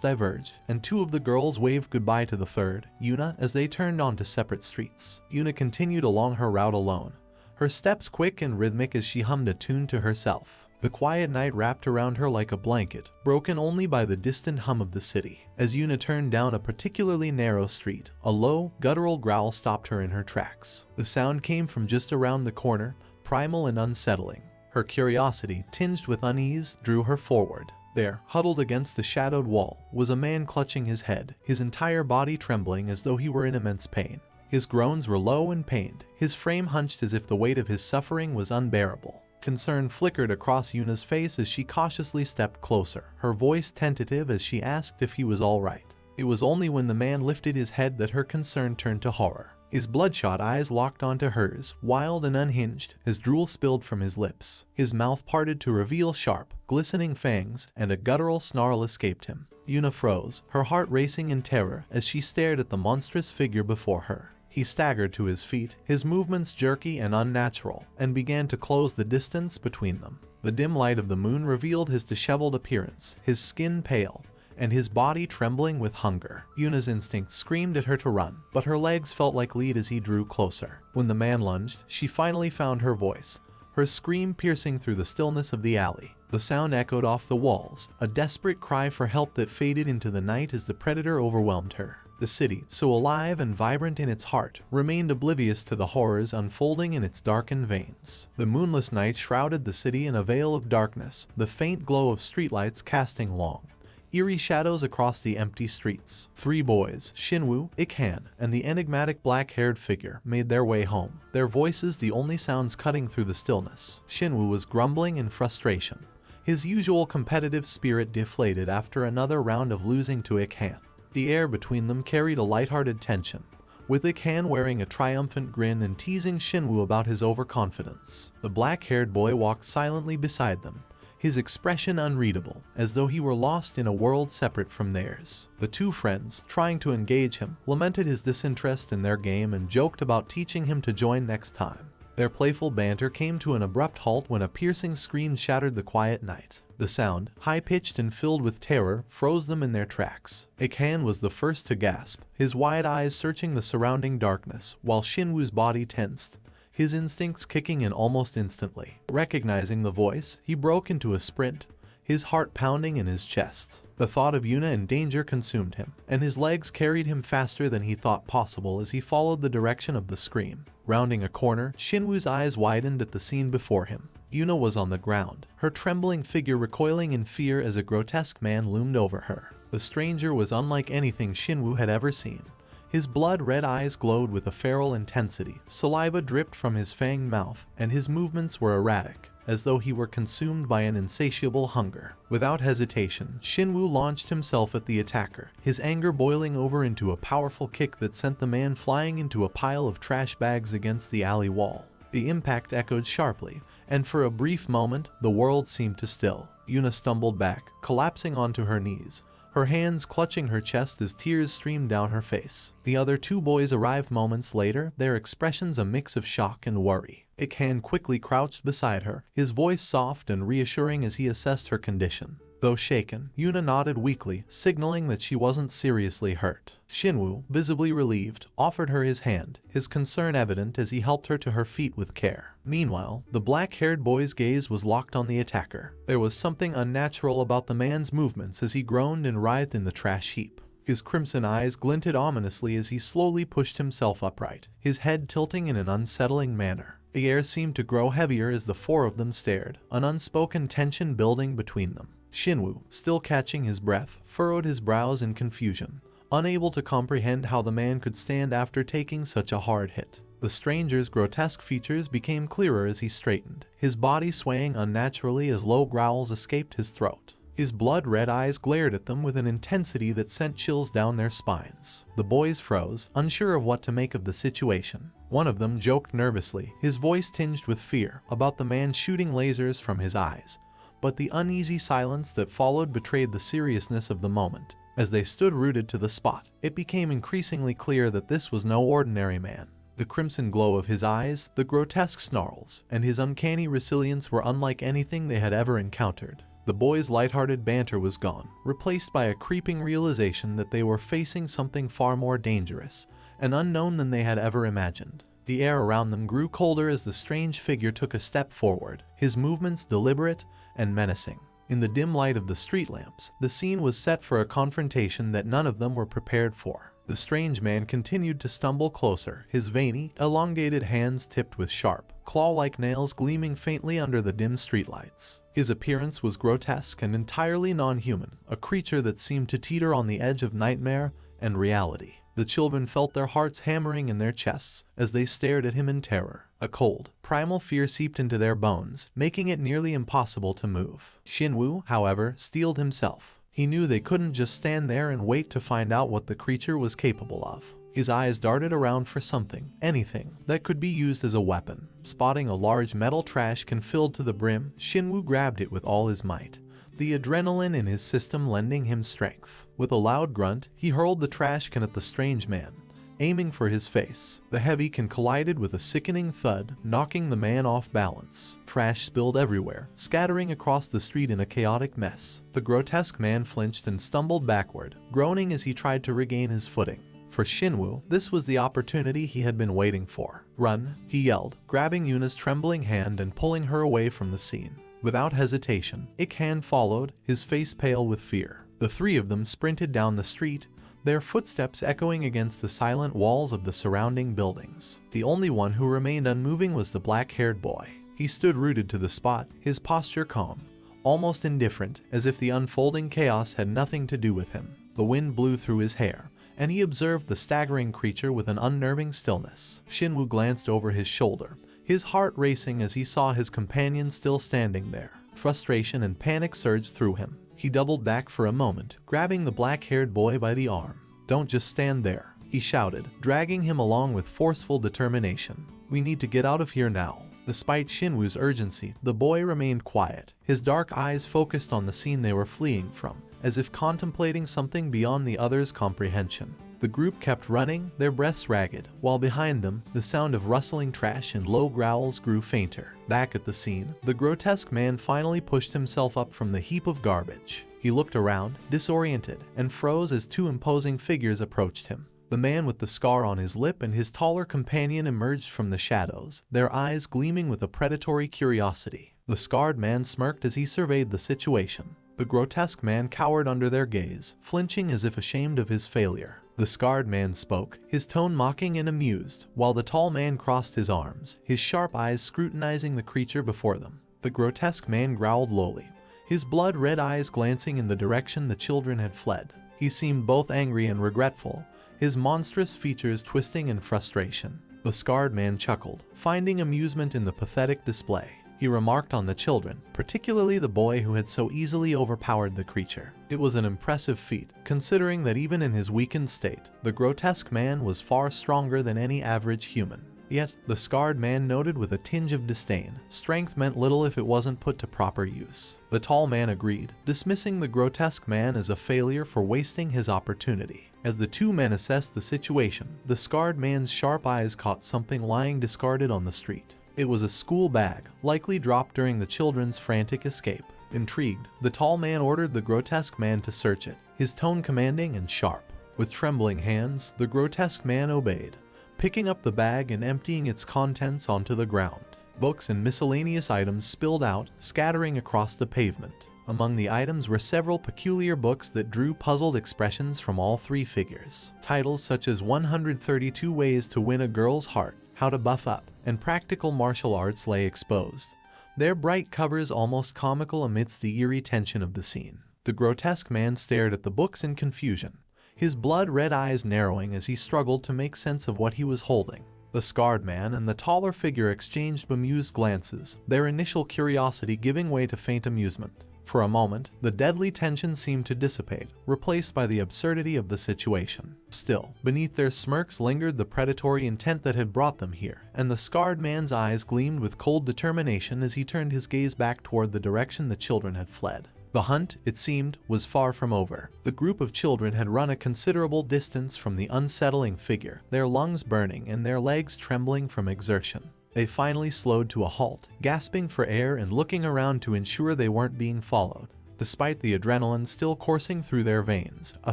diverged, and 2 of the girls waved goodbye to the third, Yuna, as they turned onto separate streets. Yuna continued along her route alone, her steps quick and rhythmic as she hummed a tune to herself. The quiet night wrapped around her like a blanket, broken only by the distant hum of the city. As Yuna turned down a particularly narrow street, a low, guttural growl stopped her in her tracks. The sound came from just around the corner, primal and unsettling. Her curiosity, tinged with unease, drew her forward. There, huddled against the shadowed wall, was a man clutching his head, his entire body trembling as though he were in immense pain. His groans were low and pained, his frame hunched as if the weight of his suffering was unbearable. Concern flickered across Yuna's face as she cautiously stepped closer, her voice tentative as she asked if he was all right. It was only when the man lifted his head that her concern turned to horror. His bloodshot eyes locked onto hers, wild and unhinged, as drool spilled from his lips. His mouth parted to reveal sharp, glistening fangs, and a guttural snarl escaped him. Yuna froze, her heart racing in terror as she stared at the monstrous figure before her. He staggered to his feet, his movements jerky and unnatural, and began to close the distance between them. The dim light of the moon revealed his disheveled appearance, his skin pale, and his body trembling with hunger. Yuna's instinct screamed at her to run, but her legs felt like lead as he drew closer. When the man lunged, she finally found her voice, her scream piercing through the stillness of the alley. The sound echoed off the walls, a desperate cry for help that faded into the night as the predator overwhelmed her. The city, so alive and vibrant in its heart, remained oblivious to the horrors unfolding in its darkened veins. The moonless night shrouded the city in a veil of darkness, the faint glow of streetlights casting long, eerie shadows across the empty streets. 3 boys, Shinwoo, Ikhan, and the enigmatic black-haired figure, made their way home, their voices the only sounds cutting through the stillness. Shinwoo was grumbling in frustration, his usual competitive spirit deflated after another round of losing to Ikhan. The air between them carried a lighthearted tension, with Ikhan wearing a triumphant grin and teasing Shinwoo about his overconfidence. The black-haired boy walked silently beside them, his expression unreadable, as though he were lost in a world separate from theirs. The 2 friends, trying to engage him, lamented his disinterest in their game and joked about teaching him to join next time. Their playful banter came to an abrupt halt when a piercing scream shattered the quiet night. The sound, high-pitched and filled with terror, froze them in their tracks. Ik-han was the first to gasp, his wide eyes searching the surrounding darkness, while Shinwoo's body tensed, his instincts kicking in almost instantly. Recognizing the voice, he broke into a sprint, his heart pounding in his chest. The thought of Yuna in danger consumed him, and his legs carried him faster than he thought possible as he followed the direction of the scream. Rounding a corner, Shinwoo's eyes widened at the scene before him. Yuna was on the ground, her trembling figure recoiling in fear as a grotesque man loomed over her. The stranger was unlike anything Shinwoo had ever seen. His blood-red eyes glowed with a feral intensity, saliva dripped from his fanged mouth, and his movements were erratic, as though he were consumed by an insatiable hunger. Without hesitation, Shinwoo launched himself at the attacker, his anger boiling over into a powerful kick that sent the man flying into a pile of trash bags against the alley wall. The impact echoed sharply, and for a brief moment, the world seemed to still. Yuna stumbled back, collapsing onto her knees, her hands clutching her chest as tears streamed down her face. The other two boys arrived moments later, their expressions a mix of shock and worry. Ik-han quickly crouched beside her, his voice soft and reassuring as he assessed her condition. Though shaken, Yuna nodded weakly, signaling that she wasn't seriously hurt. Shinwoo, visibly relieved, offered her his hand, his concern evident as he helped her to her feet with care. Meanwhile, the black-haired boy's gaze was locked on the attacker. There was something unnatural about the man's movements as he groaned and writhed in the trash heap. His crimson eyes glinted ominously as he slowly pushed himself upright, his head tilting in an unsettling manner. The air seemed to grow heavier as the four of them stared, an unspoken tension building between them. Shinwoo, still catching his breath, furrowed his brows in confusion, unable to comprehend how the man could stand after taking such a hard hit. The stranger's grotesque features became clearer as he straightened, his body swaying unnaturally as low growls escaped his throat. His blood-red eyes glared at them with an intensity that sent chills down their spines. The boys froze, unsure of what to make of the situation. One of them joked nervously, his voice tinged with fear, about the man shooting lasers from his eyes. But the uneasy silence that followed betrayed the seriousness of the moment. As they stood rooted to the spot, it became increasingly clear that this was no ordinary man. The crimson glow of his eyes, the grotesque snarls, and his uncanny resilience were unlike anything they had ever encountered. The boys' lighthearted banter was gone, replaced by a creeping realization that they were facing something far more dangerous and unknown than they had ever imagined. The air around them grew colder as the strange figure took a step forward, his movements deliberate and menacing. In the dim light of the street lamps, the scene was set for a confrontation that none of them were prepared for. The strange man continued to stumble closer, his veiny, elongated hands tipped with sharp, claw-like nails gleaming faintly under the dim streetlights. His appearance was grotesque and entirely non-human, a creature that seemed to teeter on the edge of nightmare and reality. The children felt their hearts hammering in their chests as they stared at him in terror. A cold, primal fear seeped into their bones, making it nearly impossible to move. Shinwoo, however, steeled himself. He knew they couldn't just stand there and wait to find out what the creature was capable of. His eyes darted around for something, anything, that could be used as a weapon. Spotting a large metal trash can filled to the brim, Shinwoo grabbed it with all his might, the adrenaline in his system lending him strength. With a loud grunt, he hurled the trash can at the strange man, aiming for his face. The heavy can collided with a sickening thud, knocking the man off balance. Trash spilled everywhere, scattering across the street in a chaotic mess. The grotesque man flinched and stumbled backward, groaning as he tried to regain his footing. For Shinwoo, this was the opportunity he had been waiting for. "Run," he yelled, grabbing Yuna's trembling hand and pulling her away from the scene. Without hesitation, Ik-han followed, his face pale with fear. The three of them sprinted down the street, their footsteps echoing against the silent walls of the surrounding buildings. The only one who remained unmoving was the black-haired boy. He stood rooted to the spot, his posture calm, almost indifferent, as if the unfolding chaos had nothing to do with him. The wind blew through his hair, and he observed the staggering creature with an unnerving stillness. Shinwoo glanced over his shoulder, his heart racing as he saw his companion still standing there. Frustration and panic surged through him. He doubled back for a moment, grabbing the black-haired boy by the arm. "Don't just stand there," he shouted, dragging him along with forceful determination. "We need to get out of here now." Despite Shinwoo's urgency, the boy remained quiet, his dark eyes focused on the scene they were fleeing from, as if contemplating something beyond the others' comprehension. The group kept running, their breaths ragged, while behind them, the sound of rustling trash and low growls grew fainter. Back at the scene, the grotesque man finally pushed himself up from the heap of garbage. He looked around, disoriented, and froze as two imposing figures approached him. The man with the scar on his lip and his taller companion emerged from the shadows, their eyes gleaming with a predatory curiosity. The scarred man smirked as he surveyed the situation. The grotesque man cowered under their gaze, flinching as if ashamed of his failure. The scarred man spoke, his tone mocking and amused, while the tall man crossed his arms, his sharp eyes scrutinizing the creature before them. The grotesque man growled lowly, his blood-red eyes glancing in the direction the children had fled. He seemed both angry and regretful, his monstrous features twisting in frustration. The scarred man chuckled, finding amusement in the pathetic display. He remarked on the children, particularly the boy who had so easily overpowered the creature. It was an impressive feat, considering that even in his weakened state, the grotesque man was far stronger than any average human. Yet, the scarred man noted with a tinge of disdain, strength meant little if it wasn't put to proper use. The tall man agreed, dismissing the grotesque man as a failure for wasting his opportunity. As the two men assessed the situation, the scarred man's sharp eyes caught something lying discarded on the street. It was a school bag, likely dropped during the children's frantic escape. Intrigued, the tall man ordered the grotesque man to search it, his tone commanding and sharp. With trembling hands, the grotesque man obeyed, picking up the bag and emptying its contents onto the ground. Books and miscellaneous items spilled out, scattering across the pavement. Among the items were several peculiar books that drew puzzled expressions from all three figures. Titles such as 132 Ways to Win a Girl's Heart, How to Buff Up, and Practical Martial Arts lay exposed, their bright covers almost comical amidst the eerie tension of the scene. The grotesque man stared at the books in confusion, his blood-red eyes narrowing as he struggled to make sense of what he was holding. The scarred man and the taller figure exchanged bemused glances, their initial curiosity giving way to faint amusement. For a moment, the deadly tension seemed to dissipate, replaced by the absurdity of the situation. Still, beneath their smirks lingered the predatory intent that had brought them here, and the scarred man's eyes gleamed with cold determination as he turned his gaze back toward the direction the children had fled. The hunt, it seemed, was far from over. The group of children had run a considerable distance from the unsettling figure, their lungs burning and their legs trembling from exertion. They finally slowed to a halt, gasping for air and looking around to ensure they weren't being followed. Despite the adrenaline still coursing through their veins, a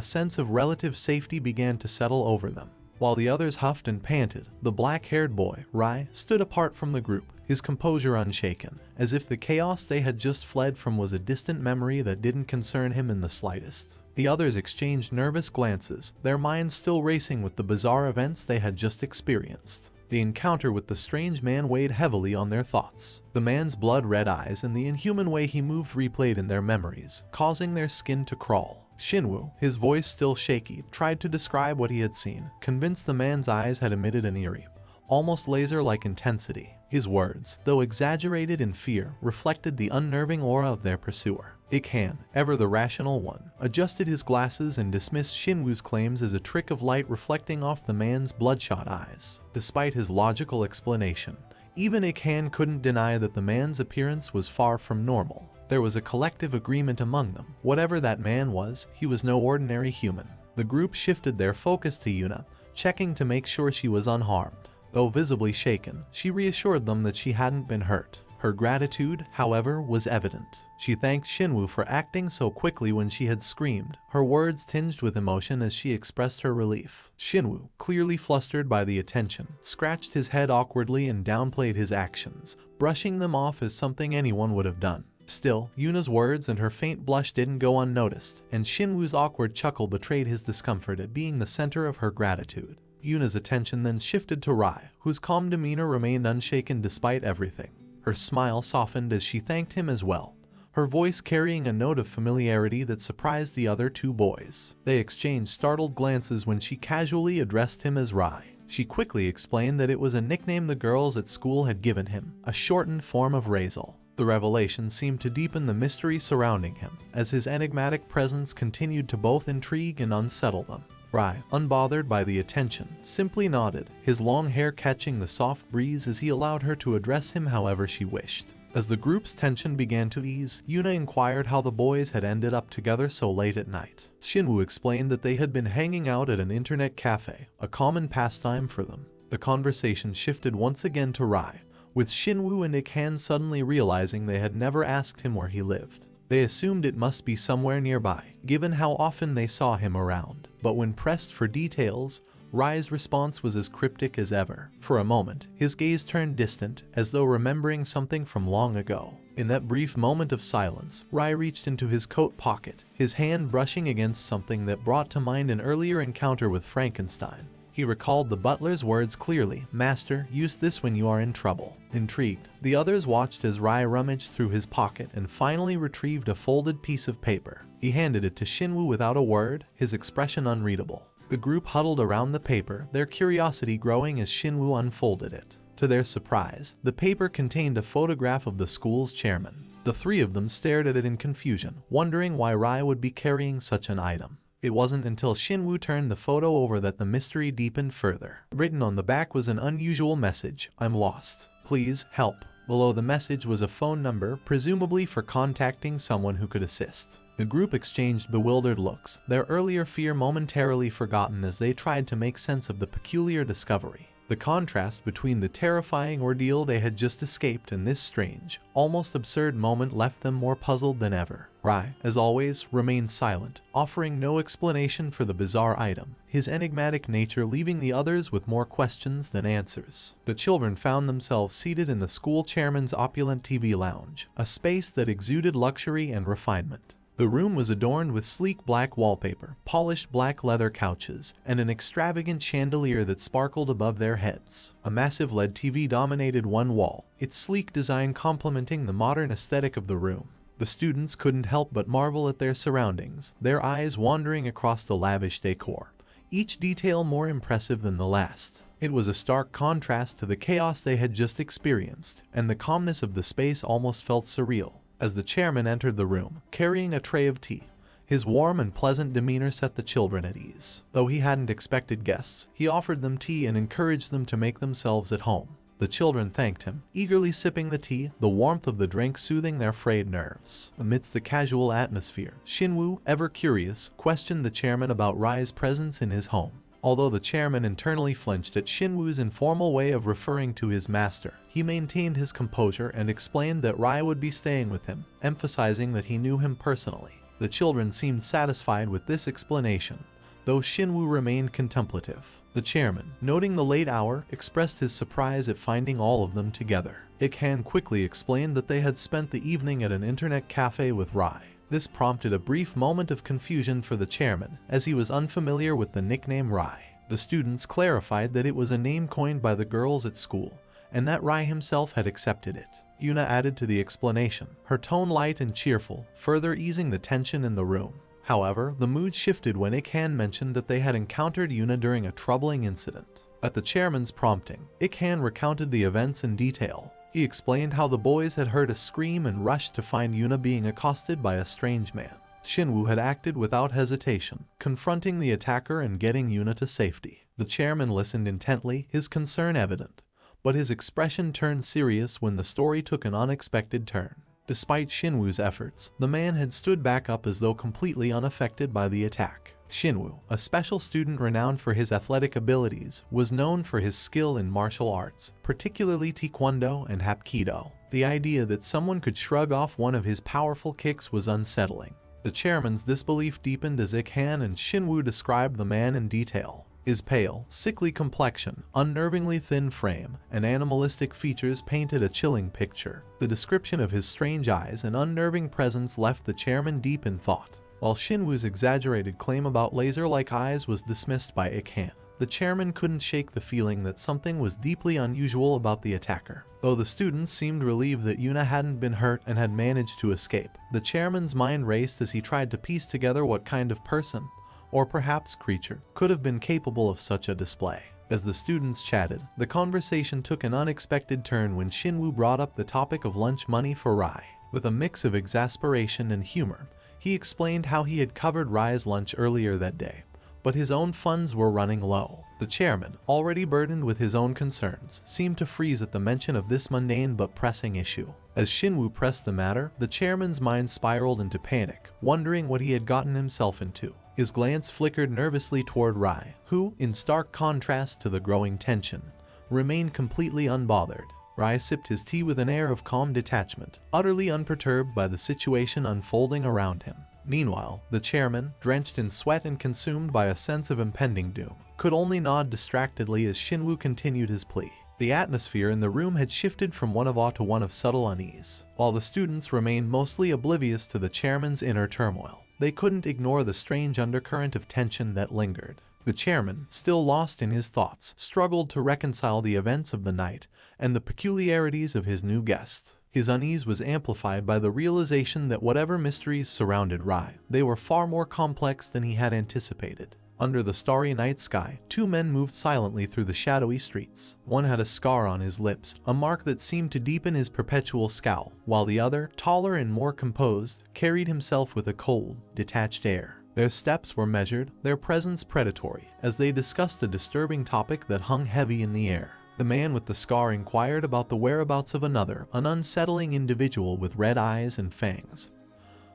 sense of relative safety began to settle over them. While the others huffed and panted, the black-haired boy, Rai, stood apart from the group, his composure unshaken, as if the chaos they had just fled from was a distant memory that didn't concern him in the slightest. The others exchanged nervous glances, their minds still racing with the bizarre events they had just experienced. The encounter with the strange man weighed heavily on their thoughts. The man's blood-red eyes and the inhuman way he moved replayed in their memories, causing their skin to crawl. Shinwoo, his voice still shaky, tried to describe what he had seen, convinced the man's eyes had emitted an eerie, almost laser-like intensity. His words, though exaggerated in fear, reflected the unnerving aura of their pursuer. Ik-han, ever the rational one, adjusted his glasses and dismissed Shinwoo's claims as a trick of light reflecting off the man's bloodshot eyes. Despite his logical explanation, even Ik-han couldn't deny that the man's appearance was far from normal. There was a collective agreement among them. Whatever that man was, he was no ordinary human. The group shifted their focus to Yuna, checking to make sure she was unharmed. Though visibly shaken, she reassured them that she hadn't been hurt. Her gratitude, however, was evident. She thanked Shinwoo for acting so quickly when she had screamed, her words tinged with emotion as she expressed her relief. Shinwoo, clearly flustered by the attention, scratched his head awkwardly and downplayed his actions, brushing them off as something anyone would have done. Still, Yuna's words and her faint blush didn't go unnoticed, and Shinwoo's awkward chuckle betrayed his discomfort at being the center of her gratitude. Yuna's attention then shifted to Rai, whose calm demeanor remained unshaken despite everything. Her smile softened as she thanked him as well, her voice carrying a note of familiarity that surprised the other two boys. They exchanged startled glances when she casually addressed him as Rai. She quickly explained that it was a nickname the girls at school had given him, a shortened form of Raizal. The revelation seemed to deepen the mystery surrounding him, as his enigmatic presence continued to both intrigue and unsettle them. Rai, unbothered by the attention, simply nodded, his long hair catching the soft breeze as he allowed her to address him however she wished. As the group's tension began to ease, Yuna inquired how the boys had ended up together so late at night. Shinwoo explained that they had been hanging out at an internet cafe, a common pastime for them. The conversation shifted once again to Rai, with Shinwoo and Ik-han suddenly realizing they had never asked him where he lived. They assumed it must be somewhere nearby, given how often they saw him around. But when pressed for details, Rai's response was as cryptic as ever. For a moment, his gaze turned distant, as though remembering something from long ago. In that brief moment of silence, Rai reached into his coat pocket, his hand brushing against something that brought to mind an earlier encounter with Frankenstein. He recalled the butler's words clearly, "Master, use this when you are in trouble." Intrigued, the others watched as Rai rummaged through his pocket and finally retrieved a folded piece of paper. He handed it to Shinwoo without a word, his expression unreadable. The group huddled around the paper, their curiosity growing as Shinwoo unfolded it. To their surprise, the paper contained a photograph of the school's chairman. The three of them stared at it in confusion, wondering why Rai would be carrying such an item. It wasn't until Shinwoo turned the photo over that the mystery deepened further. Written on the back was an unusual message, "I'm lost. Please help." Below the message was a phone number, presumably for contacting someone who could assist. The group exchanged bewildered looks, their earlier fear momentarily forgotten as they tried to make sense of the peculiar discovery. The contrast between the terrifying ordeal they had just escaped and this strange, almost absurd moment left them more puzzled than ever. Rai, as always, remained silent, offering no explanation for the bizarre item, his enigmatic nature leaving the others with more questions than answers. The children found themselves seated in the school chairman's opulent TV lounge, a space that exuded luxury and refinement. The room was adorned with sleek black wallpaper, polished black leather couches, and an extravagant chandelier that sparkled above their heads. A massive LED TV dominated one wall, its sleek design complementing the modern aesthetic of the room. The students couldn't help but marvel at their surroundings, their eyes wandering across the lavish decor, each detail more impressive than the last. It was a stark contrast to the chaos they had just experienced, and the calmness of the space almost felt surreal. As the chairman entered the room, carrying a tray of tea, his warm and pleasant demeanor set the children at ease. Though he hadn't expected guests, he offered them tea and encouraged them to make themselves at home. The children thanked him, eagerly sipping the tea, the warmth of the drink soothing their frayed nerves. Amidst the casual atmosphere, Shinwoo, ever curious, questioned the chairman about Rai's presence in his home. Although the chairman internally flinched at Shinwoo's informal way of referring to his master, he maintained his composure and explained that Rai would be staying with him, emphasizing that he knew him personally. The children seemed satisfied with this explanation, though Shinwoo remained contemplative. The chairman, noting the late hour, expressed his surprise at finding all of them together. Ik-han quickly explained that they had spent the evening at an internet cafe with Rai. This prompted a brief moment of confusion for the chairman, as he was unfamiliar with the nickname Rai. The students clarified that it was a name coined by the girls at school, and that Rai himself had accepted it. Yuna added to the explanation, her tone light and cheerful, further easing the tension in the room. However, the mood shifted when Ik-han mentioned that they had encountered Yuna during a troubling incident. At the chairman's prompting, Ik-han recounted the events in detail. He explained how the boys had heard a scream and rushed to find Yuna being accosted by a strange man. Shinwoo had acted without hesitation, confronting the attacker and getting Yuna to safety. The chairman listened intently, his concern evident, but his expression turned serious when the story took an unexpected turn. Despite Shinwoo's efforts, the man had stood back up as though completely unaffected by the attack. Shinwoo, a special student renowned for his athletic abilities, was known for his skill in martial arts, particularly Taekwondo and Hapkido. The idea that someone could shrug off one of his powerful kicks was unsettling. The chairman's disbelief deepened as Ik-han and Shinwoo described the man in detail. His pale, sickly complexion, unnervingly thin frame, and animalistic features painted a chilling picture. The description of his strange eyes and unnerving presence left the chairman deep in thought. While Shinwoo's exaggerated claim about laser-like eyes was dismissed by Ik-han, the chairman couldn't shake the feeling that something was deeply unusual about the attacker. Though the students seemed relieved that Yuna hadn't been hurt and had managed to escape, the chairman's mind raced as he tried to piece together what kind of person, or perhaps creature, could have been capable of such a display. As the students chatted, the conversation took an unexpected turn when Shinwoo brought up the topic of lunch money for Rai. With a mix of exasperation and humor, he explained how he had covered Rai's lunch earlier that day, but his own funds were running low. The chairman, already burdened with his own concerns, seemed to freeze at the mention of this mundane but pressing issue. As Shinwoo pressed the matter, the chairman's mind spiraled into panic, wondering what he had gotten himself into. His glance flickered nervously toward Rai, who, in stark contrast to the growing tension, remained completely unbothered. Rai sipped his tea with an air of calm detachment, utterly unperturbed by the situation unfolding around him. Meanwhile, the chairman, drenched in sweat and consumed by a sense of impending doom, could only nod distractedly as Shinwoo continued his plea. The atmosphere in the room had shifted from one of awe to one of subtle unease. While the students remained mostly oblivious to the chairman's inner turmoil, they couldn't ignore the strange undercurrent of tension that lingered. The chairman, still lost in his thoughts, struggled to reconcile the events of the night and the peculiarities of his new guest. His unease was amplified by the realization that whatever mysteries surrounded Rai, they were far more complex than he had anticipated. Under the starry night sky, two men moved silently through the shadowy streets. One had a scar on his lips, a mark that seemed to deepen his perpetual scowl, while the other, taller and more composed, carried himself with a cold, detached air. Their steps were measured, their presence predatory, as they discussed a disturbing topic that hung heavy in the air. The man with the scar inquired about the whereabouts of another, an unsettling individual with red eyes and fangs,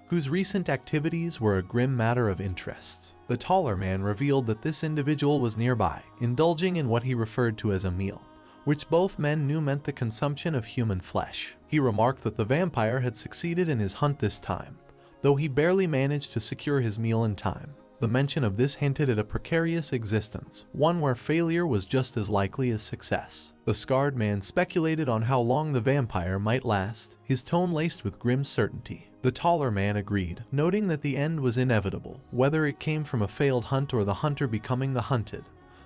whose recent activities were a grim matter of interest. The taller man revealed that this individual was nearby, indulging in what he referred to as a meal, which both men knew meant the consumption of human flesh. He remarked that the vampire had succeeded in his hunt this time, though he barely managed to secure his meal in time. The mention of this hinted at a precarious existence, one where failure was just as likely as success. The scarred man speculated on how long the vampire might last, his tone laced with grim certainty. The taller man agreed, noting that the end was inevitable, whether it came from a failed hunt or the hunter becoming the hunted.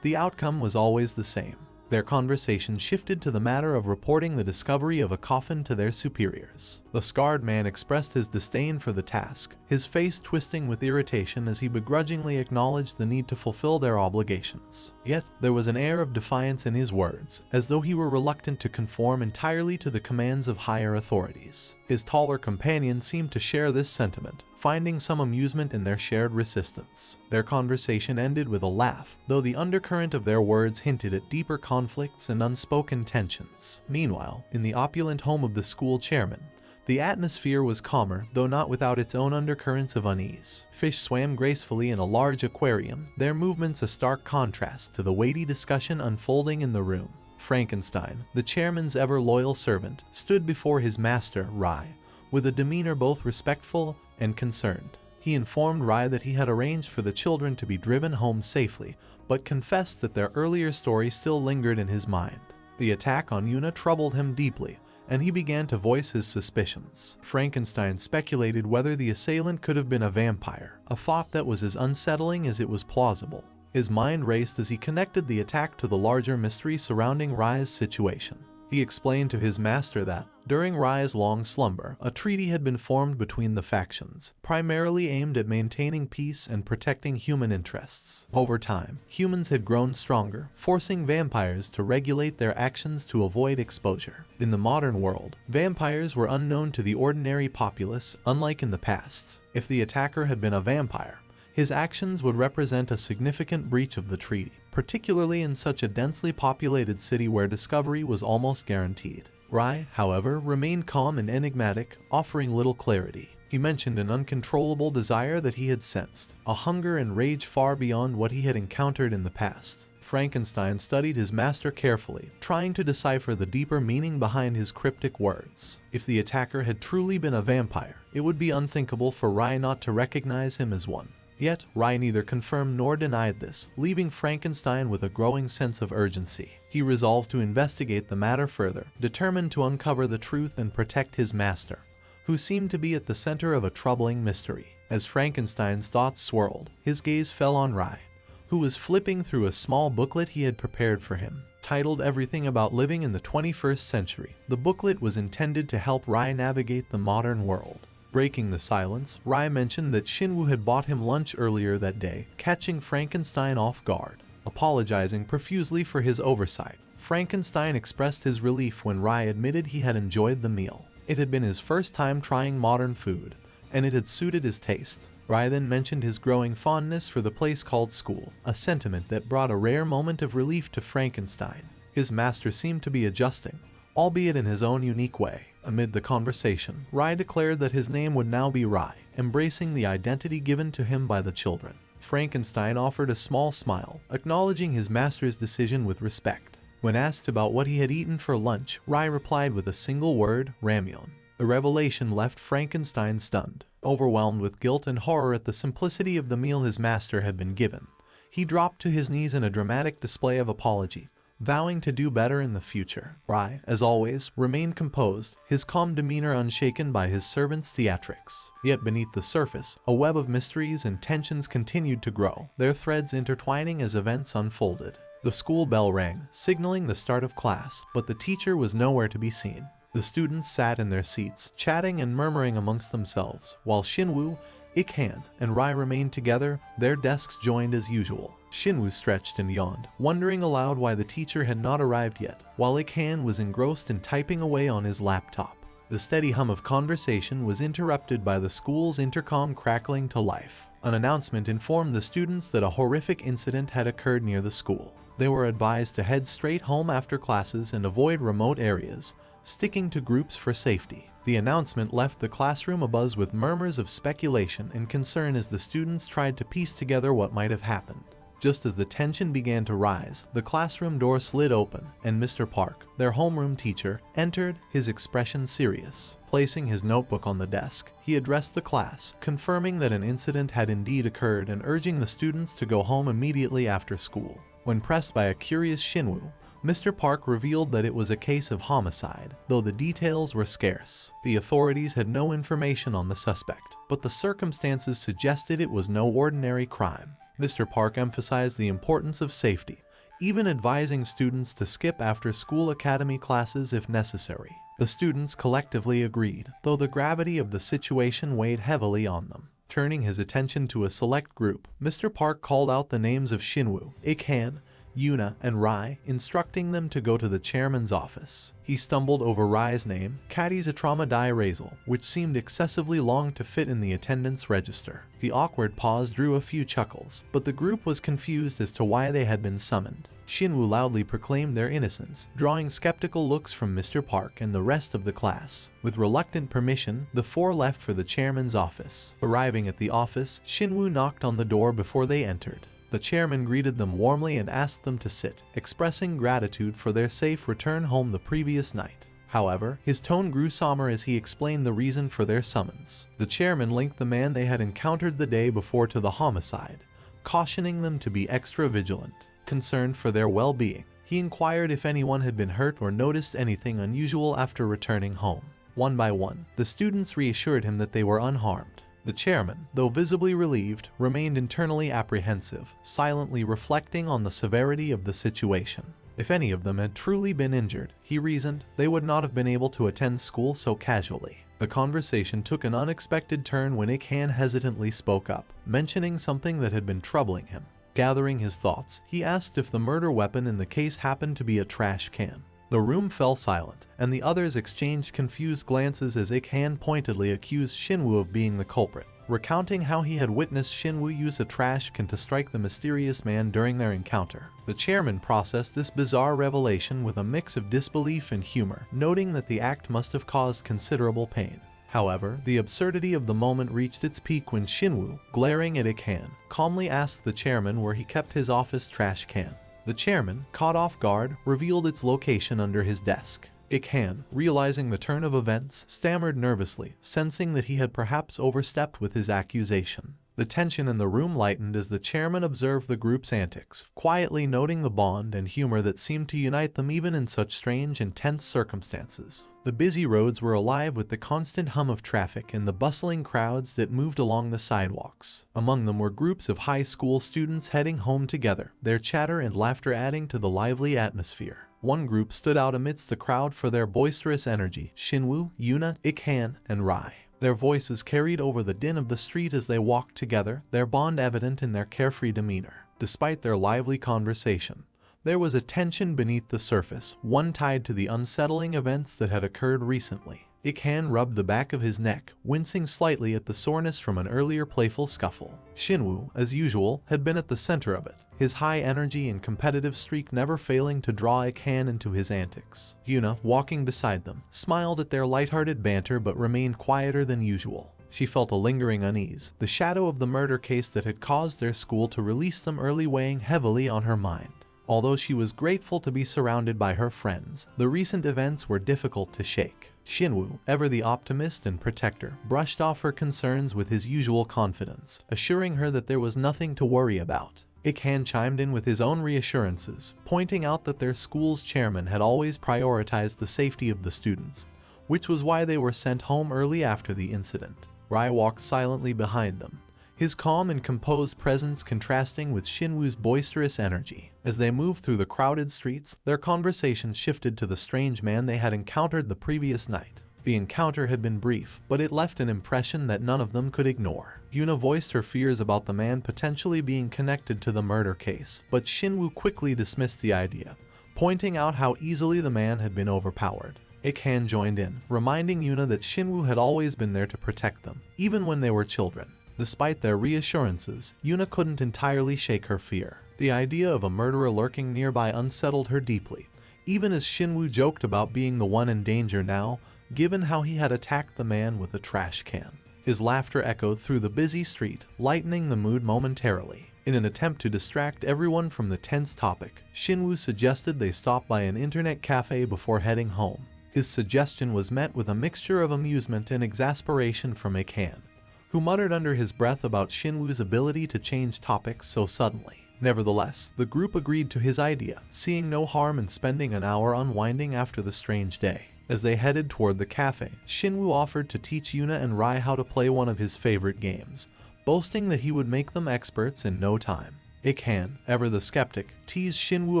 The outcome was always the same. Their conversation shifted to the matter of reporting the discovery of a coffin to their superiors. The scarred man expressed his disdain for the task, his face twisting with irritation as he begrudgingly acknowledged the need to fulfill their obligations. Yet, there was an air of defiance in his words, as though he were reluctant to conform entirely to the commands of higher authorities. His taller companion seemed to share this sentiment, finding some amusement in their shared resistance. Their conversation ended with a laugh, though the undercurrent of their words hinted at deeper conflicts and unspoken tensions. Meanwhile, in the opulent home of the school chairman, the atmosphere was calmer, though not without its own undercurrents of unease. Fish swam gracefully in a large aquarium, their movements a stark contrast to the weighty discussion unfolding in the room. Frankenstein, the chairman's ever-loyal servant, stood before his master, Rai, with a demeanor both respectful and concerned. He informed Rai that he had arranged for the children to be driven home safely, but confessed that their earlier story still lingered in his mind. The attack on Yuna troubled him deeply, and he began to voice his suspicions. Frankenstein speculated whether the assailant could have been a vampire, a thought that was as unsettling as it was plausible. His mind raced as he connected the attack to the larger mystery surrounding Rai's situation. He explained to his master that, during Rai's long slumber, a treaty had been formed between the factions, primarily aimed at maintaining peace and protecting human interests. Over time, humans had grown stronger, forcing vampires to regulate their actions to avoid exposure. In the modern world, vampires were unknown to the ordinary populace, unlike in the past. If the attacker had been a vampire, his actions would represent a significant breach of the treaty, particularly in such a densely populated city where discovery was almost guaranteed. Rai, however, remained calm and enigmatic, offering little clarity. He mentioned an uncontrollable desire that he had sensed, a hunger and rage far beyond what he had encountered in the past. Frankenstein studied his master carefully, trying to decipher the deeper meaning behind his cryptic words. If the attacker had truly been a vampire, it would be unthinkable for Rai not to recognize him as one. Yet, Rai neither confirmed nor denied this, leaving Frankenstein with a growing sense of urgency. He resolved to investigate the matter further, determined to uncover the truth and protect his master, who seemed to be at the center of a troubling mystery. As Frankenstein's thoughts swirled, his gaze fell on Rai, who was flipping through a small booklet he had prepared for him, titled Everything About Living in the 21st Century. The booklet was intended to help Rai navigate the modern world. Breaking the silence, Rai mentioned that Shinwoo had bought him lunch earlier that day, catching Frankenstein off guard. Apologizing profusely for his oversight, Frankenstein expressed his relief when Rai admitted he had enjoyed the meal. It had been his first time trying modern food, and it had suited his taste. Rai then mentioned his growing fondness for the place called school, a sentiment that brought a rare moment of relief to Frankenstein. His master seemed to be adjusting, albeit in his own unique way. Amid the conversation, Rai declared that his name would now be Rai, embracing the identity given to him by the children. Frankenstein offered a small smile, acknowledging his master's decision with respect. When asked about what he had eaten for lunch, Rai replied with a single word, ramyeon. The revelation left Frankenstein stunned. Overwhelmed with guilt and horror at the simplicity of the meal his master had been given, he dropped to his knees in a dramatic display of apology, vowing to do better in the future. Rai, as always, remained composed, his calm demeanor unshaken by his servants' theatrics. Yet beneath the surface, a web of mysteries and tensions continued to grow, their threads intertwining as events unfolded. The school bell rang, signaling the start of class, but the teacher was nowhere to be seen. The students sat in their seats, chatting and murmuring amongst themselves, while Shinwoo, Ik-han, and Rai remained together, their desks joined as usual. Shinwoo stretched and yawned, wondering aloud why the teacher had not arrived yet, while Ik-han was engrossed in typing away on his laptop. The steady hum of conversation was interrupted by the school's intercom crackling to life. An announcement informed the students that a horrific incident had occurred near the school. They were advised to head straight home after classes and avoid remote areas, sticking to groups for safety. The announcement left the classroom abuzz with murmurs of speculation and concern as the students tried to piece together what might have happened. Just as the tension began to rise, the classroom door slid open, and Mr. Park, their homeroom teacher, entered, his expression serious. Placing his notebook on the desk, he addressed the class, confirming that an incident had indeed occurred and urging the students to go home immediately after school. When pressed by a curious Shinwoo, Mr. Park revealed that it was a case of homicide, though the details were scarce. The authorities had no information on the suspect, but the circumstances suggested it was no ordinary crime. Mr. Park emphasized the importance of safety, even advising students to skip after-school academy classes if necessary. The students collectively agreed, though the gravity of the situation weighed heavily on them. Turning his attention to a select group, Mr. Park called out the names of Shinwoo, Ik-han, Yuna, and Rai, instructing them to go to the chairman's office. He stumbled over Rai's name, Cadis Etrama Di Raizal, which seemed excessively long to fit in the attendance register. The awkward pause drew a few chuckles, but the group was confused as to why they had been summoned. Shinwoo loudly proclaimed their innocence, drawing skeptical looks from Mr. Park and the rest of the class. With reluctant permission, the four left for the chairman's office. Arriving at the office, Shinwoo knocked on the door before they entered. The chairman greeted them warmly and asked them to sit, expressing gratitude for their safe return home the previous night. However, his tone grew somber as he explained the reason for their summons. The chairman linked the man they had encountered the day before to the homicide, cautioning them to be extra vigilant. Concerned for their well-being, he inquired if anyone had been hurt or noticed anything unusual after returning home. One by one, the students reassured him that they were unharmed. The chairman, though visibly relieved, remained internally apprehensive, silently reflecting on the severity of the situation. If any of them had truly been injured, he reasoned, they would not have been able to attend school so casually. The conversation took an unexpected turn when Ik-han hesitantly spoke up, mentioning something that had been troubling him. Gathering his thoughts, he asked if the murder weapon in the case happened to be a trash can. The room fell silent, and the others exchanged confused glances as Ik-han pointedly accused Shinwoo of being the culprit, recounting how he had witnessed Shinwoo use a trash can to strike the mysterious man during their encounter. The chairman processed this bizarre revelation with a mix of disbelief and humor, noting that the act must have caused considerable pain. However, the absurdity of the moment reached its peak when Shinwoo, glaring at Ik-han, calmly asked the chairman where he kept his office trash can. The chairman, caught off guard, revealed its location under his desk. Ik-han, realizing the turn of events, stammered nervously, sensing that he had perhaps overstepped with his accusation. The tension in the room lightened as the chairman observed the group's antics, quietly noting the bond and humor that seemed to unite them even in such strange and tense circumstances. The busy roads were alive with the constant hum of traffic and the bustling crowds that moved along the sidewalks. Among them were groups of high school students heading home together, their chatter and laughter adding to the lively atmosphere. One group stood out amidst the crowd for their boisterous energy: Shinwoo, Yuna, Ik-han, and Rai. Their voices carried over the din of the street as they walked together, their bond evident in their carefree demeanor. Despite their lively conversation, there was a tension beneath the surface, one tied to the unsettling events that had occurred recently. Ik-han rubbed the back of his neck, wincing slightly at the soreness from an earlier playful scuffle. Shinwoo, as usual, had been at the center of it, his high energy and competitive streak never failing to draw Ik-han into his antics. Yuna, walking beside them, smiled at their lighthearted banter but remained quieter than usual. She felt a lingering unease, the shadow of the murder case that had caused their school to release them early weighing heavily on her mind. Although she was grateful to be surrounded by her friends, the recent events were difficult to shake. Shinwoo, ever the optimist and protector, brushed off her concerns with his usual confidence, assuring her that there was nothing to worry about. Ik-han chimed in with his own reassurances, pointing out that their school's chairman had always prioritized the safety of the students, which was why they were sent home early after the incident. Rai walked silently behind them, his calm and composed presence contrasting with Shinwoo's boisterous energy. As they moved through the crowded streets, their conversation shifted to the strange man they had encountered the previous night. The encounter had been brief, but it left an impression that none of them could ignore. Yuna voiced her fears about the man potentially being connected to the murder case, but Shinwoo quickly dismissed the idea, pointing out how easily the man had been overpowered. Ik-han joined in, reminding Yuna that Shinwoo had always been there to protect them, even when they were children. Despite their reassurances, Yuna couldn't entirely shake her fear. The idea of a murderer lurking nearby unsettled her deeply, even as Shinwoo joked about being the one in danger now, given how he had attacked the man with a trash can. His laughter echoed through the busy street, lightening the mood momentarily. In an attempt to distract everyone from the tense topic, Shinwoo suggested they stop by an internet cafe before heading home. His suggestion was met with a mixture of amusement and exasperation from Ik-han, who muttered under his breath about Shinwoo's ability to change topics so suddenly. Nevertheless, the group agreed to his idea, seeing no harm in spending an hour unwinding after the strange day. As they headed toward the cafe, Shinwoo offered to teach Yuna and Rai how to play one of his favorite games, boasting that he would make them experts in no time. Ik-han, ever the skeptic, teased Shinwoo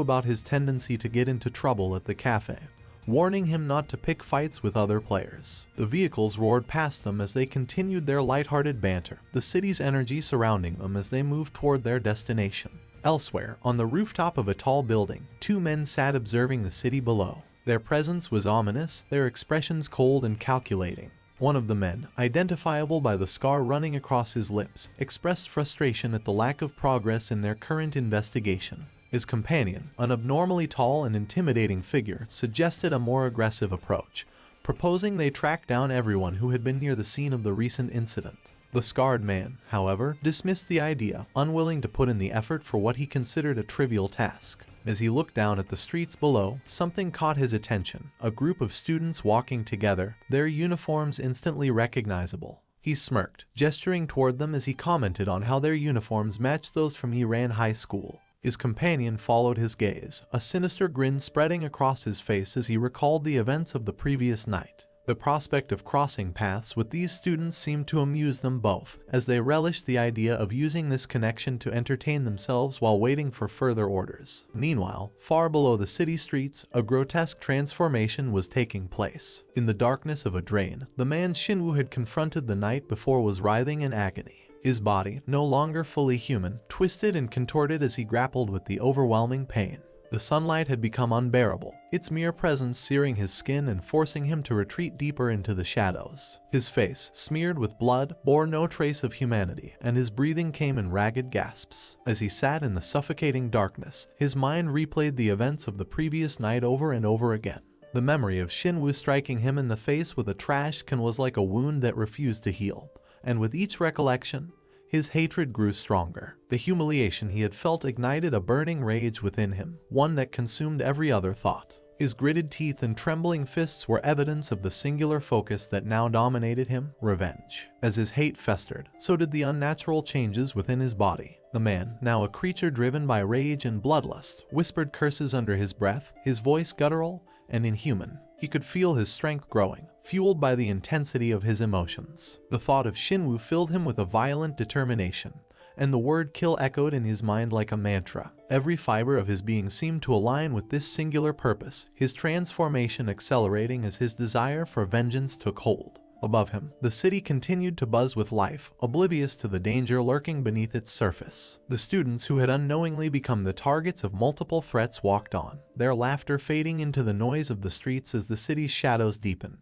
about his tendency to get into trouble at the cafe, warning him not to pick fights with other players. The vehicles roared past them as they continued their lighthearted banter, the city's energy surrounding them as they moved toward their destination. Elsewhere, on the rooftop of a tall building, two men sat observing the city below. Their presence was ominous, their expressions cold and calculating. One of the men, identifiable by the scar running across his lips, expressed frustration at the lack of progress in their current investigation. His companion, an abnormally tall and intimidating figure, suggested a more aggressive approach, proposing they track down everyone who had been near the scene of the recent incident. The scarred man, however, dismissed the idea, unwilling to put in the effort for what he considered a trivial task. As he looked down at the streets below, something caught his attention, a group of students walking together, their uniforms instantly recognizable. He smirked, gesturing toward them as he commented on how their uniforms matched those from Iran High School. His companion followed his gaze, a sinister grin spreading across his face as he recalled the events of the previous night. The prospect of crossing paths with these students seemed to amuse them both, as they relished the idea of using this connection to entertain themselves while waiting for further orders. Meanwhile, far below the city streets, a grotesque transformation was taking place. In the darkness of a drain, the man Shinwoo had confronted the night before was writhing in agony. His body, no longer fully human, twisted and contorted as he grappled with the overwhelming pain. The sunlight had become unbearable, its mere presence searing his skin and forcing him to retreat deeper into the shadows. His face, smeared with blood, bore no trace of humanity, and his breathing came in ragged gasps. As he sat in the suffocating darkness, his mind replayed the events of the previous night over and over again. The memory of Shinwoo striking him in the face with a trash can was like a wound that refused to heal. And with each recollection, his hatred grew stronger. The humiliation he had felt ignited a burning rage within him, one that consumed every other thought. His gritted teeth and trembling fists were evidence of the singular focus that now dominated him: revenge. As his hate festered, so did the unnatural changes within his body. The man, now a creature driven by rage and bloodlust, whispered curses under his breath, his voice guttural and inhuman. He could feel his strength growing, fueled by the intensity of his emotions. The thought of Shinwoo filled him with a violent determination, and the word kill echoed in his mind like a mantra. Every fiber of his being seemed to align with this singular purpose, his transformation accelerating as his desire for vengeance took hold. Above him, the city continued to buzz with life, oblivious to the danger lurking beneath its surface. The students who had unknowingly become the targets of multiple threats walked on, their laughter fading into the noise of the streets as the city's shadows deepened.